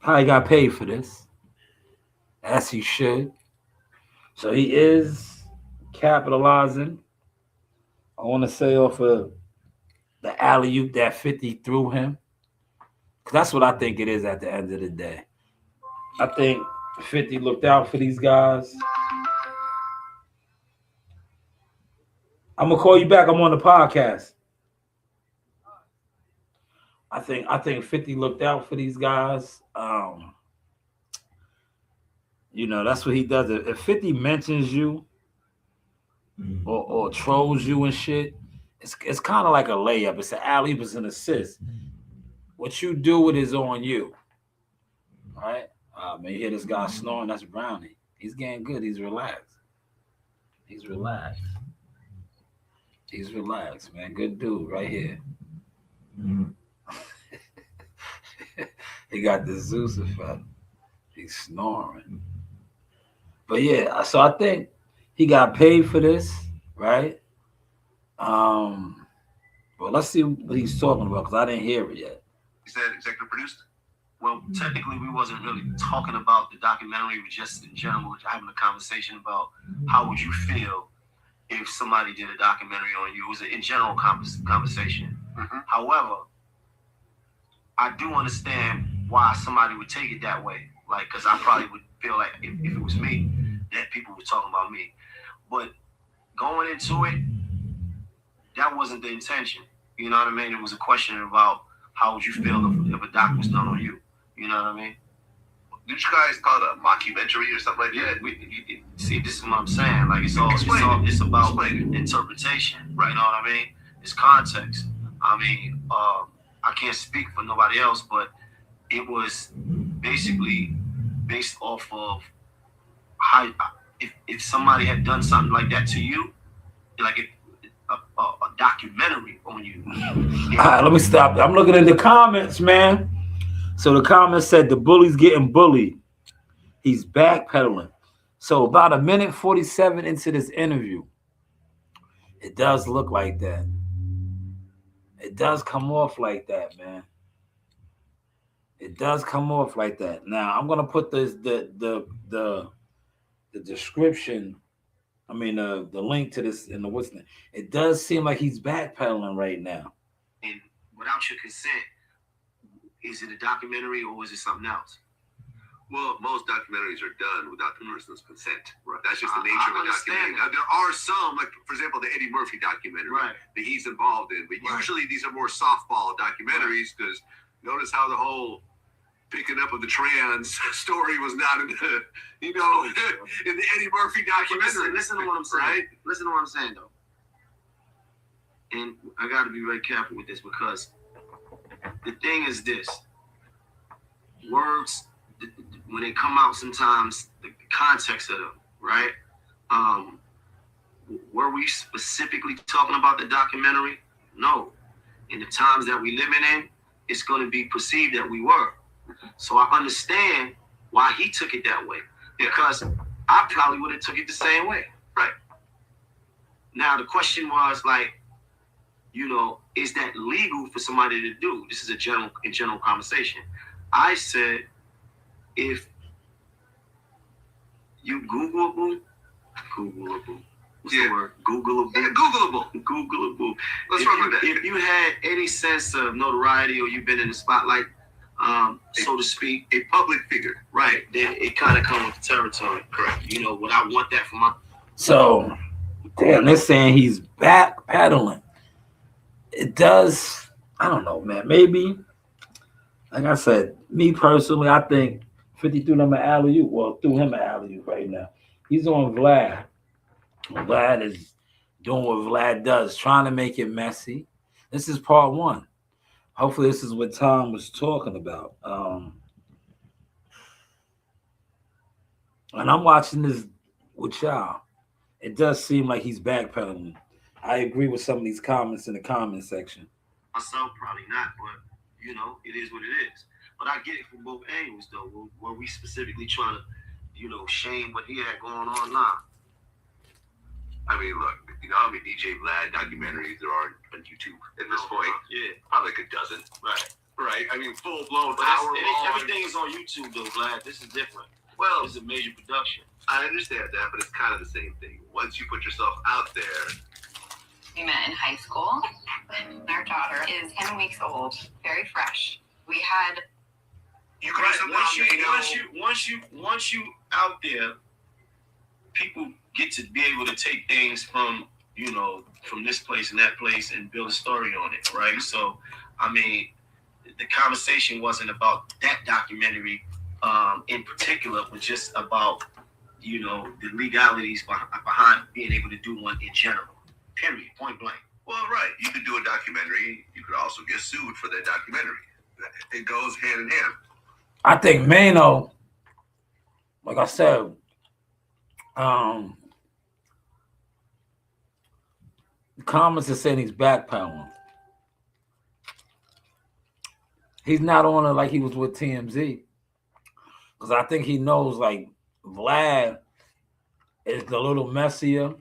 probably got paid for this, as he should. So he is capitalizing, I want to say, off of the alley-oop that 50 threw him. Because that's what I think it is at the end of the day. I think 50 looked out for these guys. I'm gonna call you back. I'm on the podcast. I think 50 looked out for these guys. That's what he does. If 50 mentions you or trolls you and shit, it's kind of like a layup. It's an alley, it's an assist. What you do with is on you. All right? Man, you hear this guy snoring? That's Brownie. He's getting good. He's relaxed. He's relaxed, man. Good dude right here. He got the Zeus effect. He's snoring. But yeah, so I think he got paid for this, right? Well, let's see what he's talking about because I didn't hear it yet. Is that executive produced? Well, technically, we wasn't really talking about the documentary. We were just in general having a conversation about how would you feel if somebody did a documentary on you. It was an in general conversation. Mm-hmm. However, I do understand why somebody would take it that way. Like, because I probably would feel like if it was me, that people were talking about me. But going into it, that wasn't the intention. You know what I mean? It was a question about how would you feel if a doc was done on you. You know what I mean? Did you guys call it a mockumentary or something like that? See, this is what I'm saying. Like, it's about interpretation. Right? You know what I mean? It's context. I mean, I can't speak for nobody else, but it was basically based off of how if somebody had done something like that to you, like a documentary on you. All right, let me stop. I'm looking at the comments, man. So the comments said the bully's getting bullied. He's backpedaling. So about a minute 47 into this interview, it does look like that. It does come off like that, man. It does come off like that. Now I'm gonna put the description. I mean the link to this in the what's name. It does seem like he's backpedaling right now. And without your consent, is it a documentary or is it something else? Well, most documentaries are done without the person's consent. Right. That's just the nature of a understand documentary. Now, there are some, like for example, the Eddie Murphy documentary Right. that he's involved in, but Right. usually these are more softball documentaries because notice how the whole picking up of the trans story was not in the, in the Eddie Murphy documentary. Listen to what I'm saying. Right? Listen to what I'm saying, though. And I got to be very careful with this because the thing is this. Words, when they come out sometimes, the context of them, right? Were we specifically talking about the documentary? No. In the times that we living in, it's going to be perceived that we were. So I understand why he took it that way. Because I probably would have took it the same way. Right. Now, the question was like, is that legal for somebody to do? This is a general conversation. I said, if you Googleable, what's the word? Googleable. Yeah, Googleable. Googleable. Let's run with that. If you had any sense of notoriety or you've been in the spotlight, so to speak, A public figure. right, then it kind of comes with the territory. Correct. Would I want that for my... So, damn, they're saying he's backpedaling. It does, I don't know, man. Maybe, like I said, me personally, I think 50 threw him an alley-oop. Well, threw him an alley-oop right now. He's on Vlad. Vlad is doing what Vlad does, trying to make it messy. This is part one. Hopefully, this is what Tom was talking about. And I'm watching this with y'all. It does seem like he's backpedaling. I agree with some of these comments in the comment section. Myself, probably not, but, it is what it is. But I get it from both angles, though. Were we specifically trying to, shame what he had going on now? I mean, look, how many DJ Vlad documentaries there are on YouTube at this point? Yeah. Probably like a dozen. Right. I mean, full blown But hour long. everything is on YouTube, though, Vlad. This is different. Well, This is a major production. I understand that, but it's kind of the same thing. Once you put yourself out there, We met in high school. Our daughter is 10 weeks old, very fresh. We had you can do something. Once you out there, people get to be able to take things from this place and that place and build a story on it, right? So, I mean, the conversation wasn't about that documentary in particular, but just about the legalities behind being able to do one in general. Period. Point blank. Well, right. You could do a documentary. You could also get sued for that documentary. It goes hand in hand. I think Mano, like I said, the comments are saying he's backpedaling. He's not on it like he was with TMZ. Because I think he knows, like, Vlad is a little messier,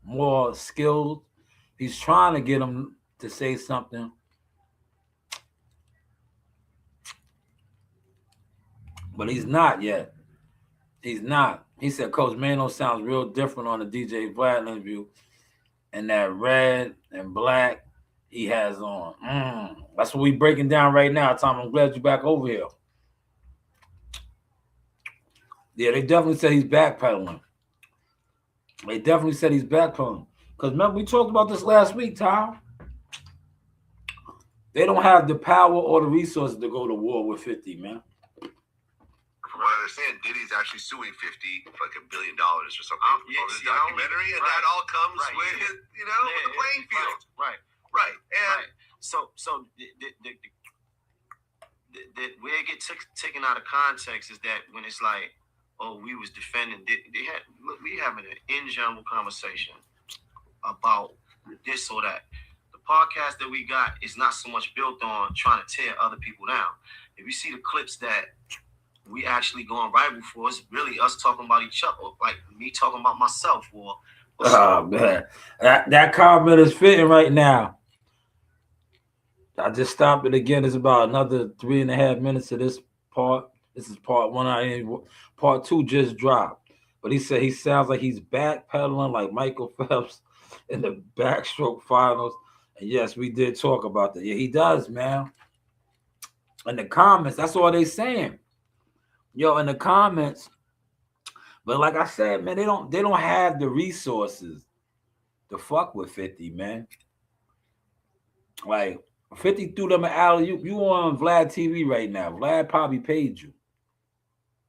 more skilled. He's trying to get him to say something. But he's not yet. He's not. He said Coach Mano sounds real different on the DJ Vlad interview. And that red and black he has on. That's what we breaking down right now, Tom. I'm glad you're back over here. Yeah, they definitely said he's backpedaling. Because remember, we talked about this last week, Tom. They don't have the power or the resources to go to war with 50, man. From what I understand, Diddy's actually suing 50 for like $1 billion or something for this documentary, and that all comes with, with the playing field. Right. And So the where it gets taken out of context is that when it's like, oh, we was defending. We having an in-general conversation about this or that. The podcast that we got is not so much built on trying to tear other people down. If you see the clips that we actually going rival for, it's really us talking about each other, like me talking about myself. Oh man, that comment is fitting right now. I just stopped it again. It's about another 3.5 minutes of this part. This is part one. Part two just dropped. But he said he sounds like he's backpedaling like Michael Phelps in the backstroke finals. And yes, we did talk about that. Yeah, he does, man. In the comments, that's all they saying. Yo, in the comments, but like I said, man, they don't have the resources to fuck with 50, man. Like 50 threw them an alley. You on Vlad TV right now. Vlad probably paid you.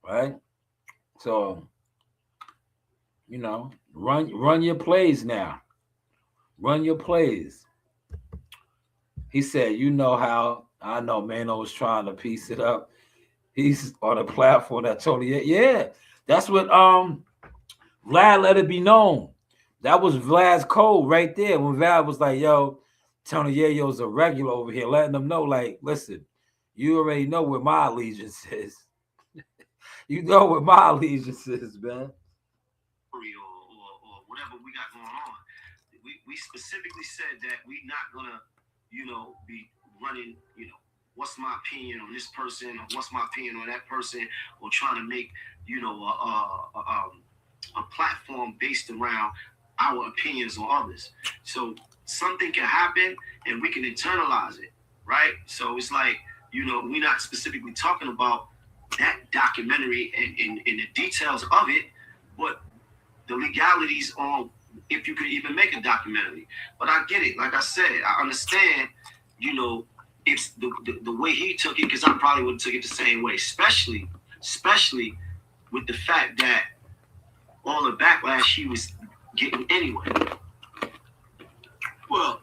Right? So, run your plays now. Run your plays. He said, you know how I know Mano was trying to piece it up. He's on a platform that totally, yeah. That's what Vlad let it be known. That was Vlad's code right there. When Vlad was like, yo, Tony Yayo's a regular over here, letting them know, like, listen, you already know where my allegiance is. You know what my allegiance is, man. Or whatever we got going on. We specifically said that we're not gonna, be running, what's my opinion on this person, or what's my opinion on that person, or trying to make, a platform based around our opinions on others. So something can happen and we can internalize it, right? So it's like, we're not specifically talking about that documentary and the details of it, but the legalities on if you could even make a documentary. But I get it. Like I said, I understand, it's the way he took it, because I probably would have took it the same way, especially with the fact that all the backlash he was getting anyway. Well,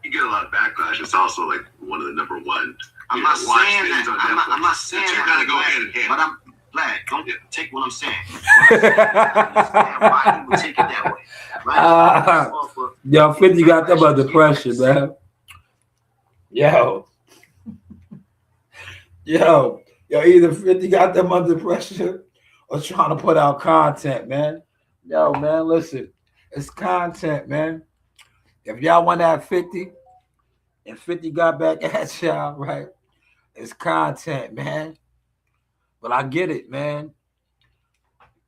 you get a lot of backlash. It's also like one of the number one. I'm not saying that. I'm not saying that. You're gonna go hand in hand. But I'm glad. Don't take what I'm saying. I understand why he would take it that way. Right? Yo, 50 got them under pressure, man. Yo, either 50 got them under pressure or trying to put out content, man. Yo, man, listen, it's content, man. If y'all want that 50 and 50 got back at y'all, right? It's content, man. But I get it, man.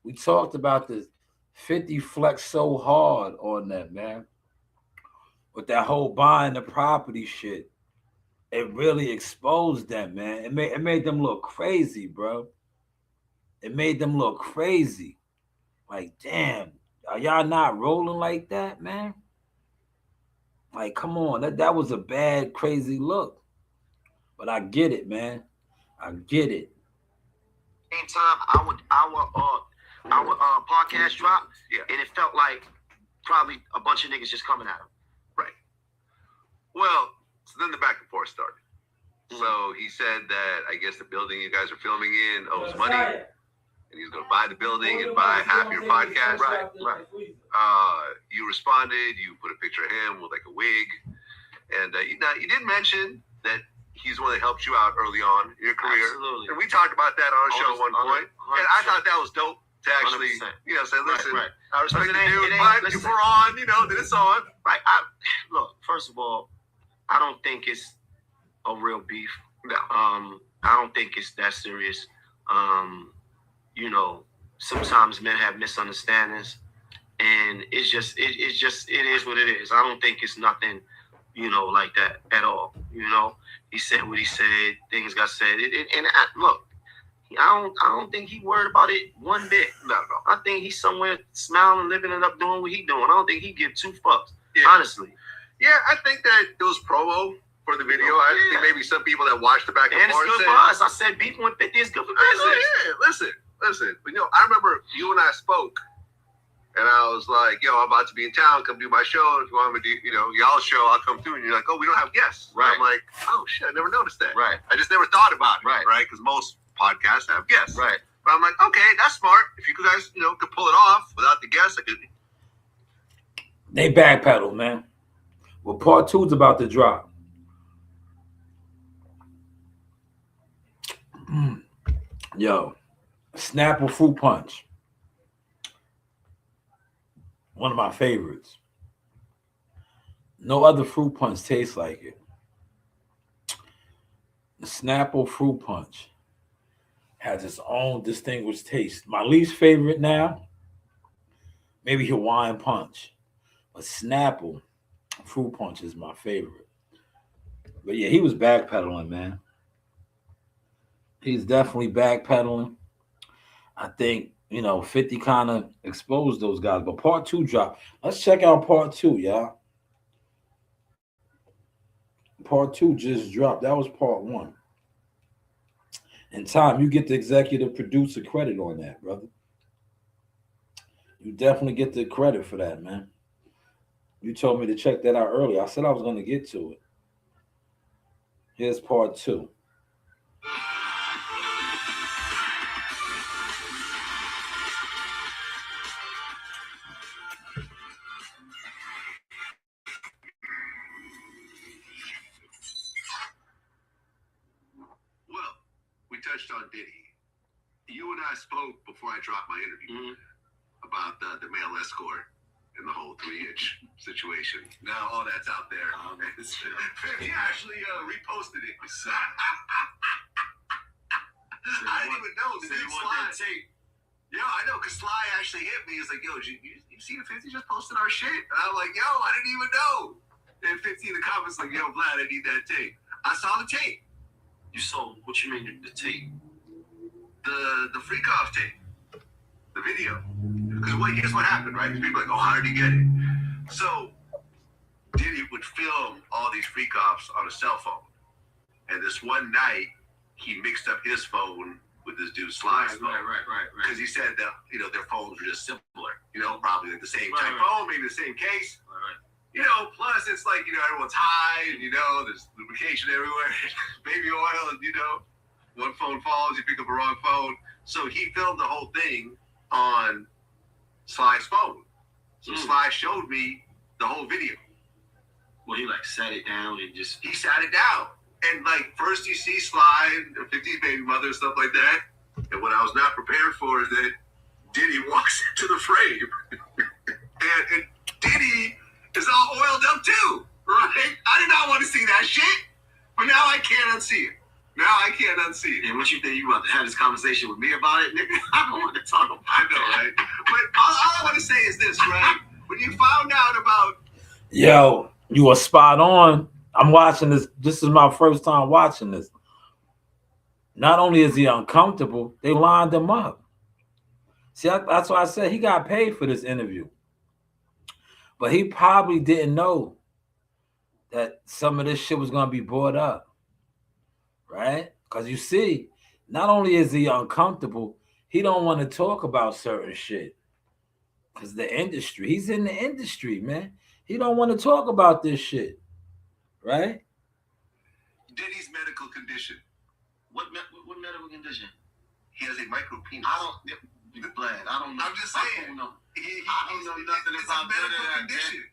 We talked about this. 50 flexed so hard on that, man. With that whole buying the property shit. It really exposed them, man. It made them look crazy, bro. It made them look crazy. Like, damn, are y'all not rolling like that, man? Like, come on. That was a bad, crazy look. But I get it, man. I get it. Same time, our podcast dropped, and it felt like probably a bunch of niggas just coming at him. Right. Well, so then the back and forth started. So he said that I guess the building you guys are filming in owes money, and he's going to buy the building and buy half your podcast. Right. You responded. You put a picture of him with like a wig, and you did mention that he's the one that helped you out early on in your career. Absolutely. And we talked about that on our show at one point. 100%. And I thought that was dope to actually, 100%. Say, listen, right. I respect the dude, but if we're on, then it's on. Right. Look, first of all, I don't think it's a real beef. No. I don't think it's that serious. Sometimes men have misunderstandings, and it is what it is. I don't think it's nothing, like that at all. He said what he said. Things got said. Look, I don't think he worried about it one bit. No. I think he's somewhere smiling, living it up, doing what he doing. I don't think he give two fucks. Yeah. Honestly. Yeah, I think that it was promo for the video. I think maybe some people that watched the back and it's forth good for us. I said beefing with 50 is good for business. Yeah, listen. But I remember you and I spoke, and I was like, "Yo, I'm about to be in town. Come do my show. If you want me to do, y'all show, I'll come through." And you're like, "Oh, we don't have guests." Right. And I'm like, "Oh shit, I never noticed that." Right. I just never thought about it. Right. Because most podcasts have guests. Right. But I'm like, okay, that's smart. If you guys, could pull it off without the guests, I could. They backpedal, man. Well, part 2's about to drop. Yo, Snapple Fruit Punch. One of my favorites. No other fruit punch tastes like it. The Snapple Fruit Punch has its own distinguished taste. My least favorite now, maybe Hawaiian Punch. But Snapple Fruit Punch is my favorite. But yeah, he was backpedaling, man. He's definitely backpedaling. I think, 50 kind of exposed those guys. But part two dropped. Let's check out part two, y'all. Part two just dropped. That was part one. And Tom, you get the executive producer credit on that, brother. You definitely get the credit for that, man. You told me to check that out earlier. I said I was going to get to it. Here's part two. Well, we touched on Diddy. You and I spoke before I dropped my interview about the male escort and the whole 3-inch situation. Now all that's out there. He actually reposted it. I didn't even know. Sly. Yeah, I know, because Sly actually hit me. He's like, yo, you see the 50 just posted our shit? And I'm like, yo, I didn't even know. And 50 in the comments like, yo, Vlad, I need that tape. I saw the tape. You saw, what you mean, the tape? The freak off tape. The video. Because here's what happened, right? People are like, oh, how did he get it? So, Diddy would film all these freak offs on a cell phone. And this one night, he mixed up his phone with this dude Sly's phone. Right. Because he said that, their phones were just similar. Probably like the same type phone, maybe the same case. Right. Plus it's like, everyone's high and, there's lubrication everywhere, baby oil, and, one phone falls, you pick up a wrong phone. So he filmed the whole thing on Sly's phone. So Sly showed me the whole video. Well, he like sat it down and just... He sat it down. And like, first you see Sly and 50's baby mother and stuff like that. And what I was not prepared for is that Diddy walks into the frame. and Diddy is all oiled up too, right? I did not want to see that shit, but now I can't unsee it. Now I can't unsee it. And what you think you about to have this conversation with me about it, nigga? I don't want to talk about it. I know, right? But all I want to say is this, right? When you found out about... Yo, you were spot on. I'm watching this. This is my first time watching this. Not only is he uncomfortable, they lined him up. See, that's why I said he got paid for this interview. But he probably didn't know that some of this shit was going to be brought up. Right? Because you see, not only is he uncomfortable, he don't want to talk about certain shit. Because the industry, he's in the industry, man. He don't want to talk about this shit. Right? Diddy's medical condition. What medical condition? He has a micro penis. I don't know. I'm just saying. I don't know. I don't know nothing about medical condition.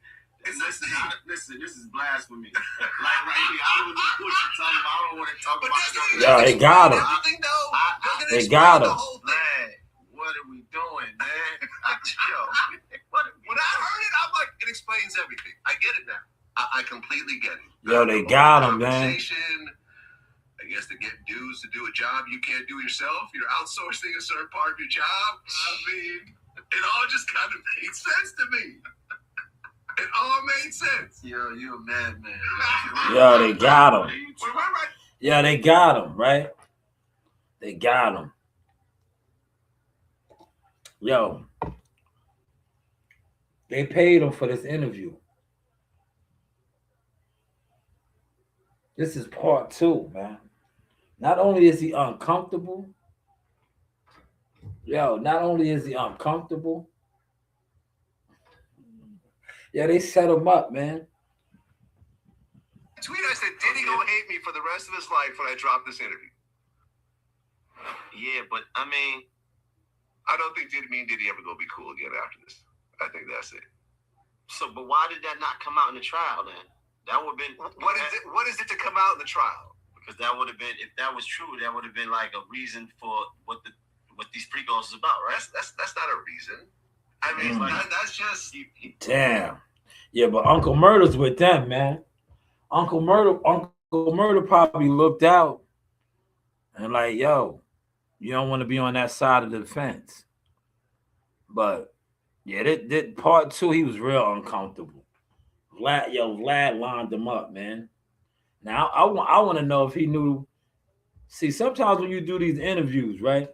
It's listen, this is blasphemy. Like right here, I don't know what you're talking about. I don't want to talk about it. Yeah, they got him. They got him. Man, what are we doing, man? When I heard it, I'm like, it explains everything. I get it now. I completely get it. Yo, they got him, man. I guess to get dudes to do a job you can't do yourself. You're outsourcing a certain part of your job. I mean, it all just kind of made sense to me. It all made sense. Yo, you a madman. Yo, they got him. Yeah, they got him, right? They got him. Yo, they paid him for this interview. This is part two, man. Not only is he uncomfortable, not only is he uncomfortable, they set him up, man. Tweet, I said, Diddy gonna hate me for the rest of his life when I drop this interview. Yeah, but I mean, I don't think me and Diddy ever gonna be cool again after this. I think that's it. So, but why did that not come out in the trial then? That would have been... What is it to come out in the trial? Because that would have been, if that was true, that would have been like a reason for what these pre-goals is about, right? That's not a reason. I mean, that's just... Damn. Yeah, but Uncle Murder's with them, man. Uncle Murder probably looked out and like, yo, you don't want to be on that side of the fence. But yeah, that part two, he was real uncomfortable. Vlad lined him up, man. Now I want to know if he knew. See, sometimes when you do these interviews, right,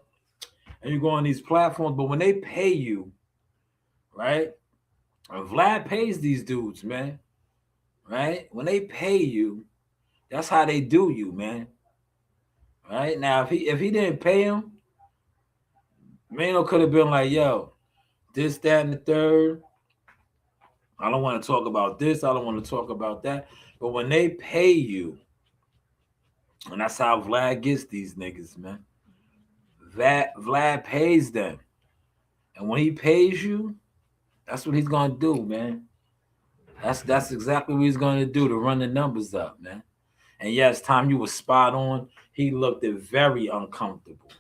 and you go on these platforms. But when they pay you, right? And Vlad pays these dudes, man. Right? When they pay you, that's how they do you, man. Right? Now, if he didn't pay him, Mano could have been like, yo, this, that, and the third. I don't want to talk about this. I don't want to talk about that. But when they pay you, and that's how Vlad gets these niggas, man. Vlad pays them. And when he pays you, that's what he's gonna do, man. That's exactly what he's gonna do to run the numbers up, man. And yes, Tom, you were spot on. He looked very uncomfortable.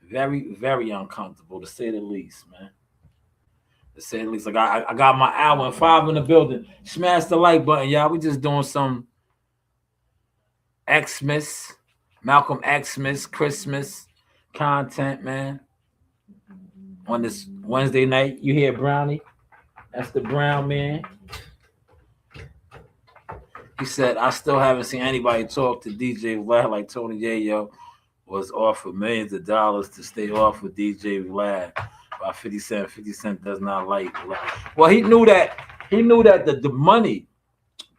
Very, very uncomfortable, to say the least, man. To say the least. Like I got my hour and 5 in the building. Smash the like button, y'all. We just doing some Xmas, Malcolm Xmas, Christmas content, man. On this Wednesday night, you hear Brownie? That's the Brown man. He said, I still haven't seen anybody talk to DJ Vlad like Tony Yayo was offered millions of dollars to stay off with DJ Vlad by 50 Cent. 50 Cent does not like Vlad. Well, he knew that the money.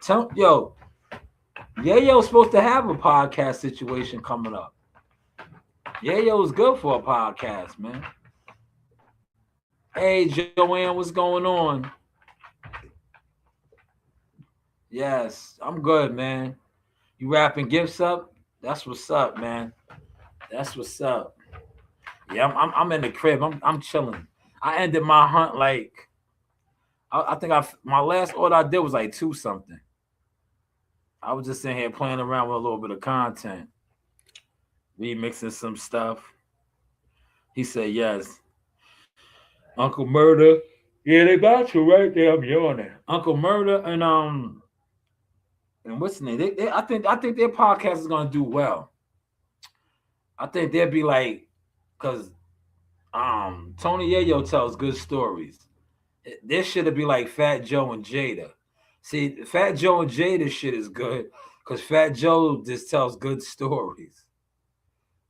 Yayo's supposed to have a podcast situation coming up. Yayo's good for a podcast, man. Hey, Joanne, what's going on? Yes, I'm good, man. You wrapping gifts up? That's what's up, man. That's what's up. Yeah, I'm in the crib. I'm chilling. I ended my hunt like I think my last order I did was like 2 something. I was just in here playing around with a little bit of content, remixing some stuff. He said yes. Uncle Murder. Yeah, they got you right there. I'm yawning. Uncle Murder and what's the name? I think their podcast is gonna do well. I think they'll be like, cause Tony Yayo tells good stories. This should be like Fat Joe and Jada. See, Fat Joe and Jada shit is good because Fat Joe just tells good stories,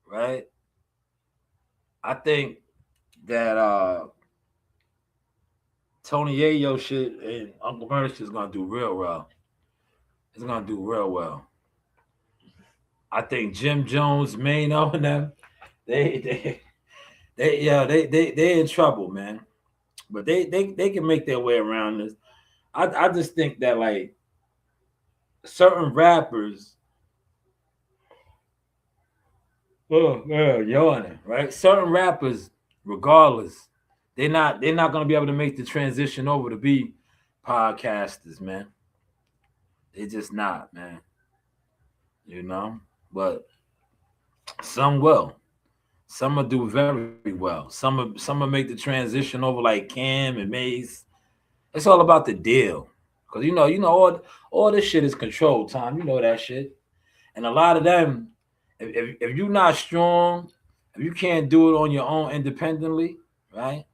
right? I think that Tony Yayo shit and Uncle Murder shit is gonna do real well. It's gonna do real well. I think Jim Jones, Mano, and them, they're in trouble, man. But they can make their way around this. I just think that like certain rappers, yawning, right? Certain rappers, regardless, they're not gonna be able to make the transition over to be podcasters, man. They're just not, man. You know, but some will. Some will do very well. Some will make the transition over like Cam and Mace. It's all about the deal. Because you know, all this shit is controlled, Tom. You know that shit. And a lot of them, if you're not strong, if you can't do it on your own independently, right?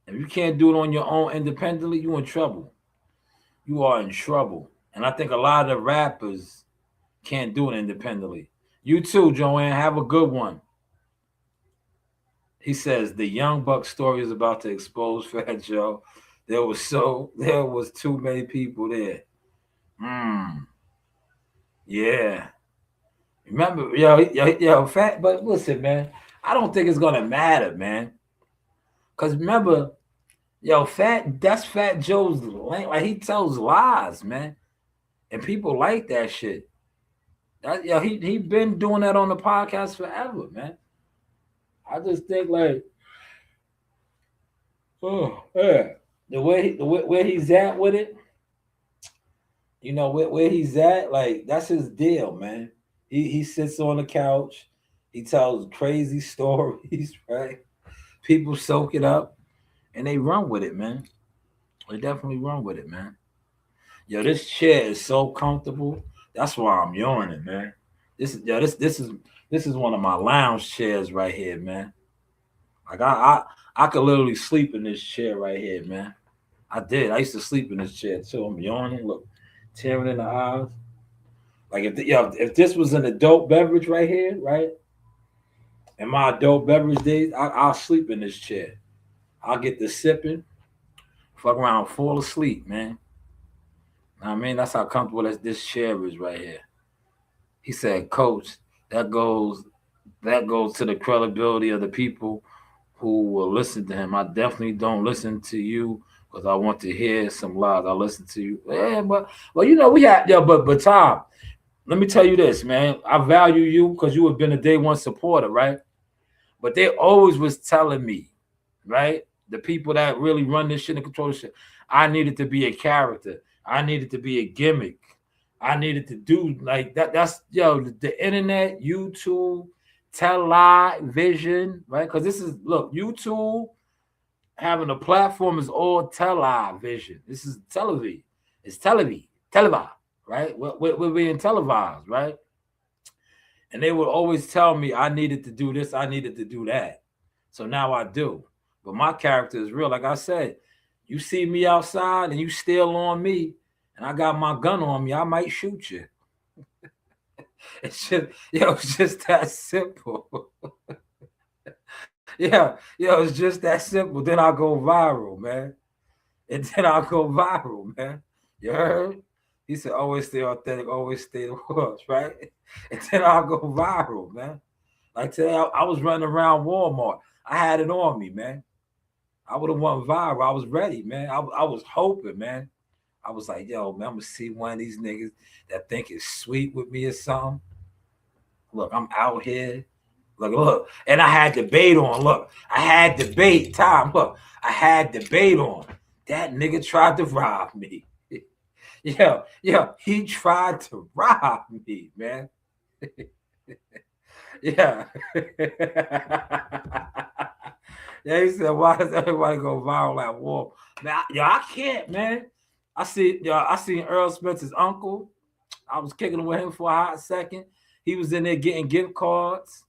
If you can't do it on your own independently, you're in trouble. You are in trouble. And I think a lot of the rappers can't do it independently. You too, Joanne. Have a good one. He says the Young Buck story is about to expose Fat Joe. There was too many people there. Yeah. Remember, yo, Fat. But listen, man. I don't think it's gonna matter, man. Cause remember, that's Fat Joe's lane. Like he tells lies, man, and people like that shit. He been doing that on the podcast forever, man. I just think like, the way where he's at with it, you know, where he's at, like that's his deal, man. He sits on the couch, he tells crazy stories, right? People soak it up, and they run with it, man. They definitely run with it, man. Yo, this chair is so comfortable. That's why I'm yawning, man. This is one of my lounge chairs right here, man. Like I could literally sleep in this chair right here, man. I did. I used to sleep in this chair too. I'm yawning. Look, tearing in the eyes. Like if this was an adult beverage right here, right? In my adult beverage days, I'll sleep in this chair. I'll get the sipping, fuck around, fall asleep, man. I mean, that's how comfortable this chair is right here. He said, Coach, that goes to the credibility of the people who will listen to him. I definitely don't listen to you because I want to hear some lies. I listen to you. Yeah, but well, you know, we had but Tom, let me tell you this, man. I value you because you have been a day one supporter, right? But they always was telling me, right? The people that really run this shit and control this shit, I needed to be a character. I needed to be a gimmick. I needed to do like that. That's the internet, YouTube, television, right? Because this is look, YouTube having a platform is all television. This is television. It's televised, right? We're being televised, right? And they would always tell me I needed to do this, I needed to do that. So now I do. But my character is real. Like I said, you see me outside and you still on me, and I got my gun on me, I might shoot you. It's just that simple. It's just that simple. Then I'll go viral, man. And then I'll go viral, man. You heard? He said, always stay authentic, always stay the course, right? And then I'll go viral, man. Like today, I was running around Walmart. I had it on me, man. I would have went viral. I was ready, man. I was hoping, man. I was like, yo, man, I'm going to see one of these niggas that think it's sweet with me or something. Look, I'm out here. Look. And I had the bait on. Look, I had the bait. Tom, look, I had the bait on. That nigga tried to rob me. He tried to rob me, man. Yeah. Yeah, he said, why does everybody go viral at war? Man, I can't, man. I seen Earl Spencer's uncle. I was kicking with him for a hot second. He was in there getting gift cards.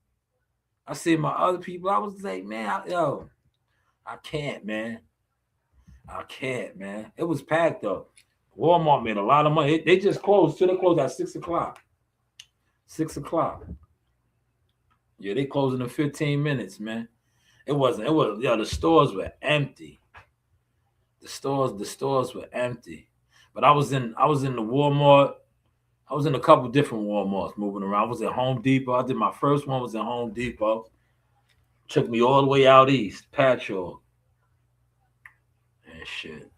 I see my other people. I was like, man, I can't, man. I can't, man. It was packed though. Walmart made a lot of money. They just closed. So they closed at 6 o'clock. 6 o'clock. Yeah, they closed in 15 minutes, man. It was the stores were empty. The stores were empty. But I was in the Walmart. I was in a couple different Walmarts moving around. I was at Home Depot. I did my first one was at Home Depot. Took me all the way out east, Patchogue. And shit.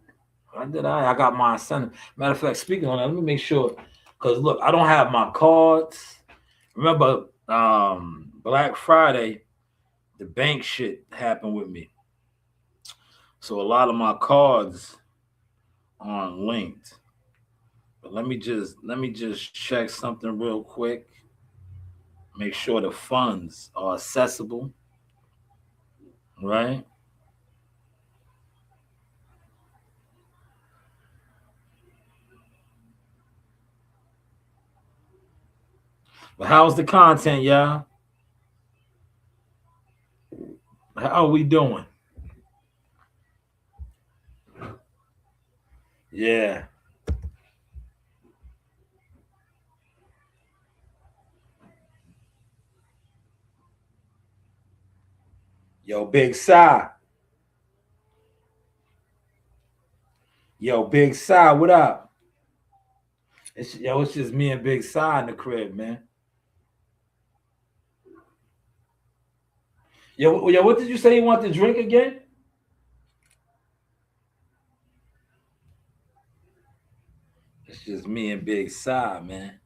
I got my incentive. Matter of fact, speaking on that, let me make sure. Because look, I don't have my cards. Remember, Black Friday, the bank shit happened with me. So a lot of my cards aren't linked. But let me just check something real quick. Make sure the funds are accessible. Right? But how's the content, y'all? How are we doing? Yeah. Yo, Big Si. Yo, Big Si, what up? It's just me and Big Si in the crib, man. Yo, what did you say you want to drink again? It's just me and Big Si, man.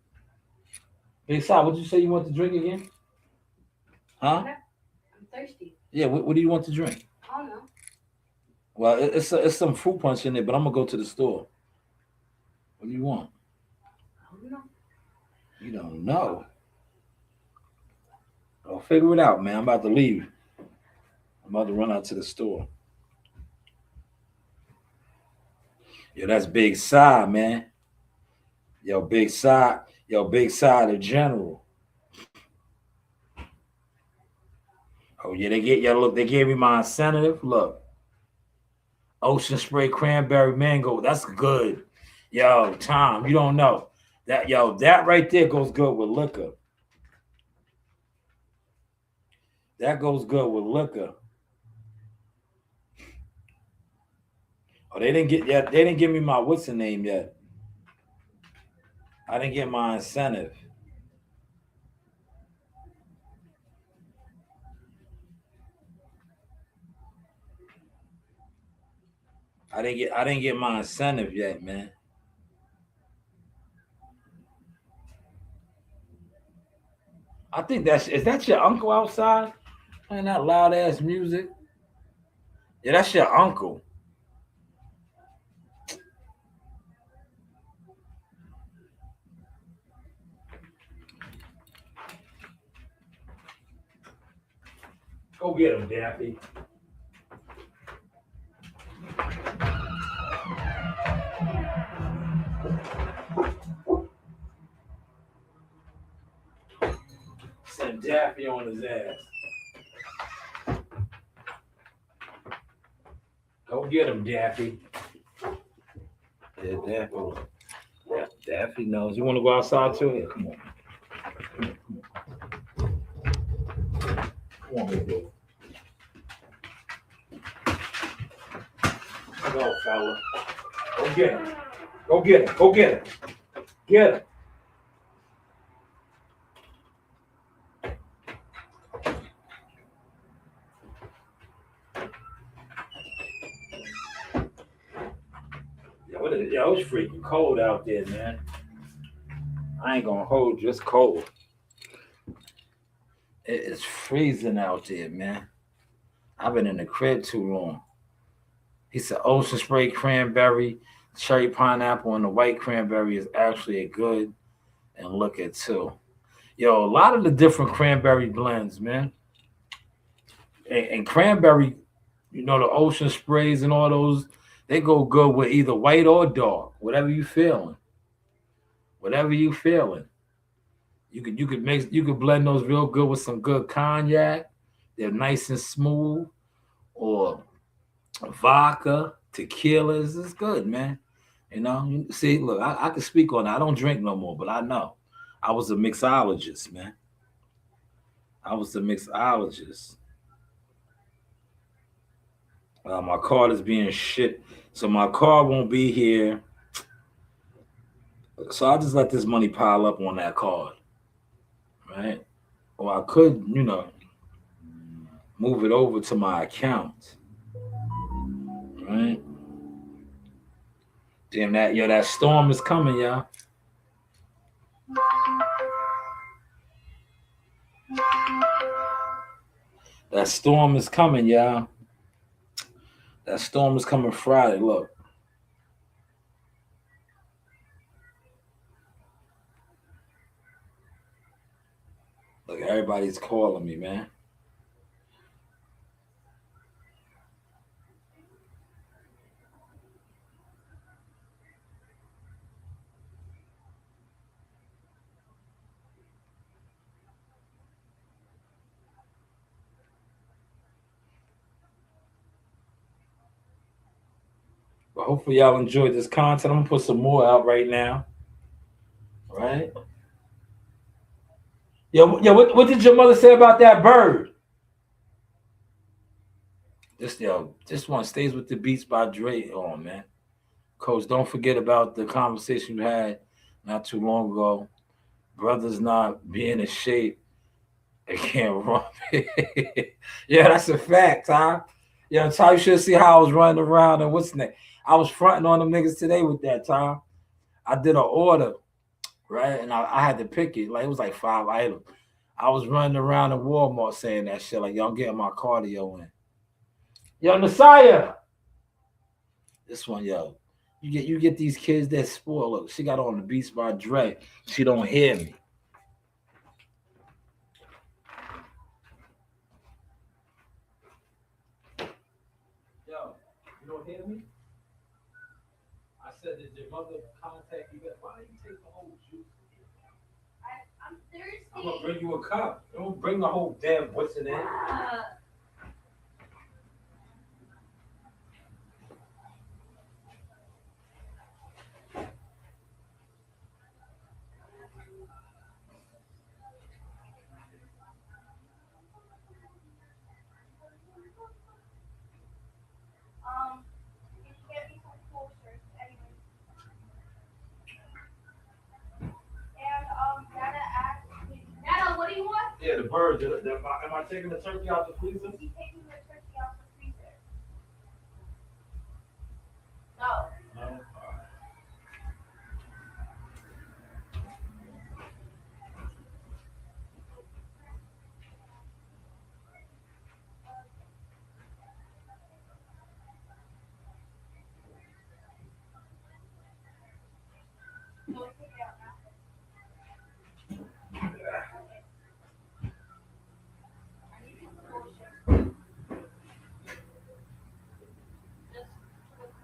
Big Si, what did you say you want to drink again? Huh? I'm thirsty. Yeah, what do you want to drink? I don't know. Well, it's some fruit punch in there, but I'm gonna go to the store. What do you want? I don't know. You don't know. I'll figure it out, man. I'm about to leave. I'm about to run out to the store. Yo, that's Big Si, man. Yo, Big Si, the general. Oh yeah, they gave me my incentive. Look. Ocean Spray Cranberry Mango. That's good. Yo, Tom, you don't know. That right there goes good with liquor. That goes good with liquor. Oh, they didn't get yet. They didn't give me my what's the name yet. I didn't get my incentive. I didn't get my incentive yet, man. I think is that your uncle outside playing that loud ass music? Yeah, that's your uncle. Go get him, Daffy. Send Daffy on his ass. Go get him, Daffy. Yeah, Daffy. Yeah, Daffy knows. You want to go outside too? Yeah, come on. Come on, big boy. Come on, fella. Go get him. Go get him. Go get him. Get him. Yo, it's freaking cold out there, man. I ain't gonna hold you. It's cold. It is freezing out there, man. I've been in the crib too long. He said ocean spray cranberry, cherry pineapple, and the white cranberry is actually a good and look at too. Yo, a lot of the different cranberry blends, man. And cranberry, the ocean sprays and all those, they go good with either white or dark, whatever you feeling. Whatever you feeling. You could blend those real good with some good cognac. They're nice and smooth. Or vodka, tequilas. It's good, man. See, look, I can speak on that. I don't drink no more, but I know. I was a mixologist, man. I was a mixologist. My card is being shit. So my card won't be here. So I'll just let this money pile up on that card. Right? Or I could, move it over to my account. Right? Damn that storm is coming, y'all. That storm is coming, y'all. That storm is coming Friday. Look. Look, everybody's calling me, man. But hopefully y'all enjoyed this content. I'm gonna put some more out right now. Right? What did your mother say about that bird? This one stays with the beats by Dre on, man. Coach, don't forget about the conversation you had not too long ago. Brothers not being in shape. They can't run. Yeah, that's a fact, Ty. Yeah, Ty, you should see how I was running around and what's next. I was fronting on them niggas today with that, Ty. I did an order, right? And I had to pick it. Like, it was like 5 items. I was running around in Walmart saying that shit. Like, yo, I'm getting my cardio in. Yo, Messiah. This one, yo. You get these kids that spoil. Look, she got on the Beats by Dre. She don't hear me. Yo, you don't hear me? I said, did your mother contact you? Why didn't you take the whole juice? I'm thirsty. I'm gonna bring you a cup. Don't bring the whole damn what's in there. you can get me some cool shirts anyway. And Nana asked me, Nana, what do you want? Yeah, the birds. Am I taking the turkey out the freezer? He's taking the turkey out the freezer. No. No. No, take it out now. I need some cool shirts. Just look cool.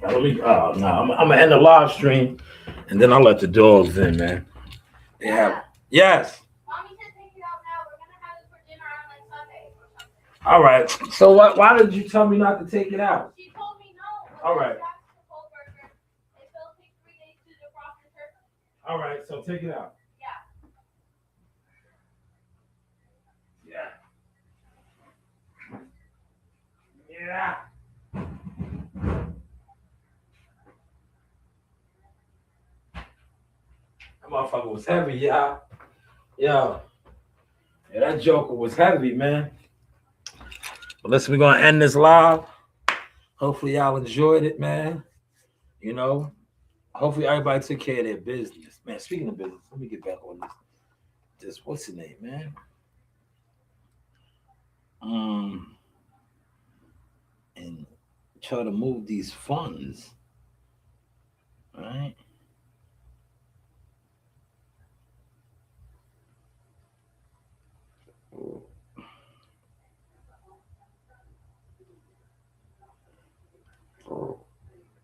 Now, let me. No, I'm gonna end the live stream, and then I'll let the dogs in, man. They have. Yes. Mommy said take it out now. We're gonna have it for dinner on like Sunday or something. All right. So what? Why did you tell me not to take it out? She told me no. All right. It'll take 3 days to defrost the turkey. All right. So take it out. Yeah. Yeah. Yeah. That motherfucker was heavy, y'all. Yeah, that joker was heavy, man. But listen, we're gonna end this live. Hopefully y'all enjoyed it, man. You know, hopefully everybody took care of their business. Man, speaking of business, let me get back on this what's the name, man? And try to move these funds. All right.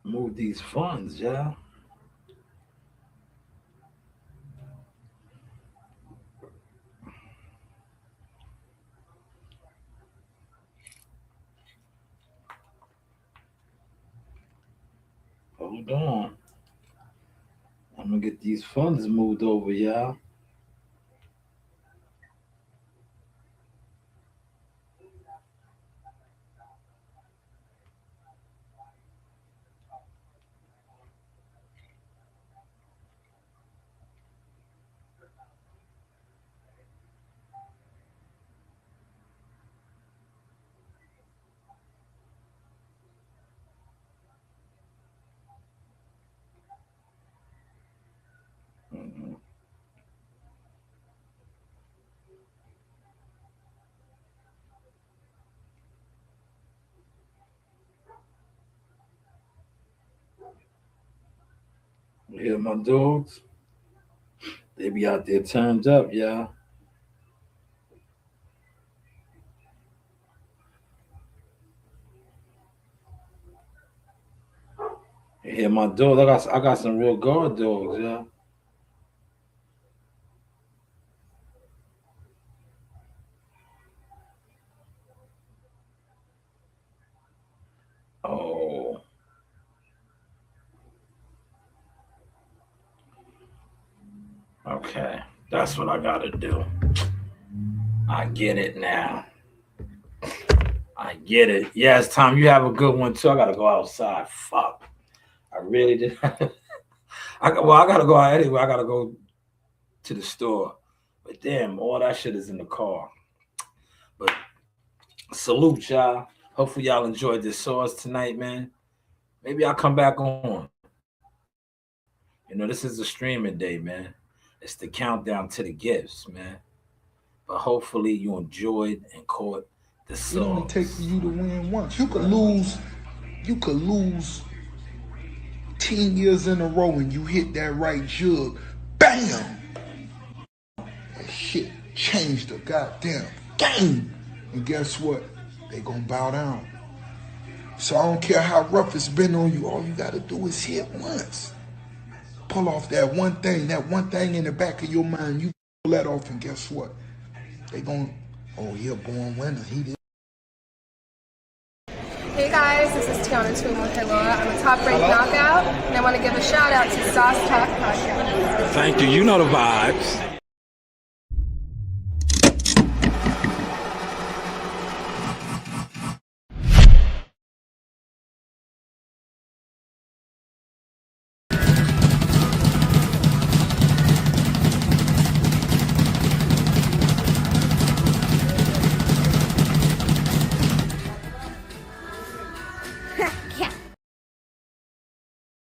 Move these funds, yeah. Hold on. I'm gonna get these funds moved over, y'all. You hear my dogs? They be out there turned up, y'all. You hear my dogs? I got some real guard dogs, y'all. Oh. Okay, that's what I gotta do. I get it now. I get it. Yes, Tom, you have a good one too. I gotta go outside. Fuck. I really did. I gotta go out anyway. I gotta go to the store. But damn, all that shit is in the car. But salute, y'all. Hopefully y'all enjoyed this sauce tonight, man. Maybe I'll come back on. You know, this is a streaming day, man. It's the countdown to the gifts, man. But hopefully you enjoyed and caught the sauce. It only takes you to win once. You could lose 10 years in a row and you hit that right jug. Bam! That shit changed the goddamn game. And guess what? They gonna bow down. So I don't care how rough it's been on you. All you gotta do is hit once. Pull off that one thing in the back of your mind. You pull that off, and guess what? They gon', oh, you're a born winner. He did. Hey guys, this is Tiana Tuimu-Heloa. I'm a top-ranked knockout, and I want to give a shout out to Sauce Talk Podcast. Thank you. You know the vibes.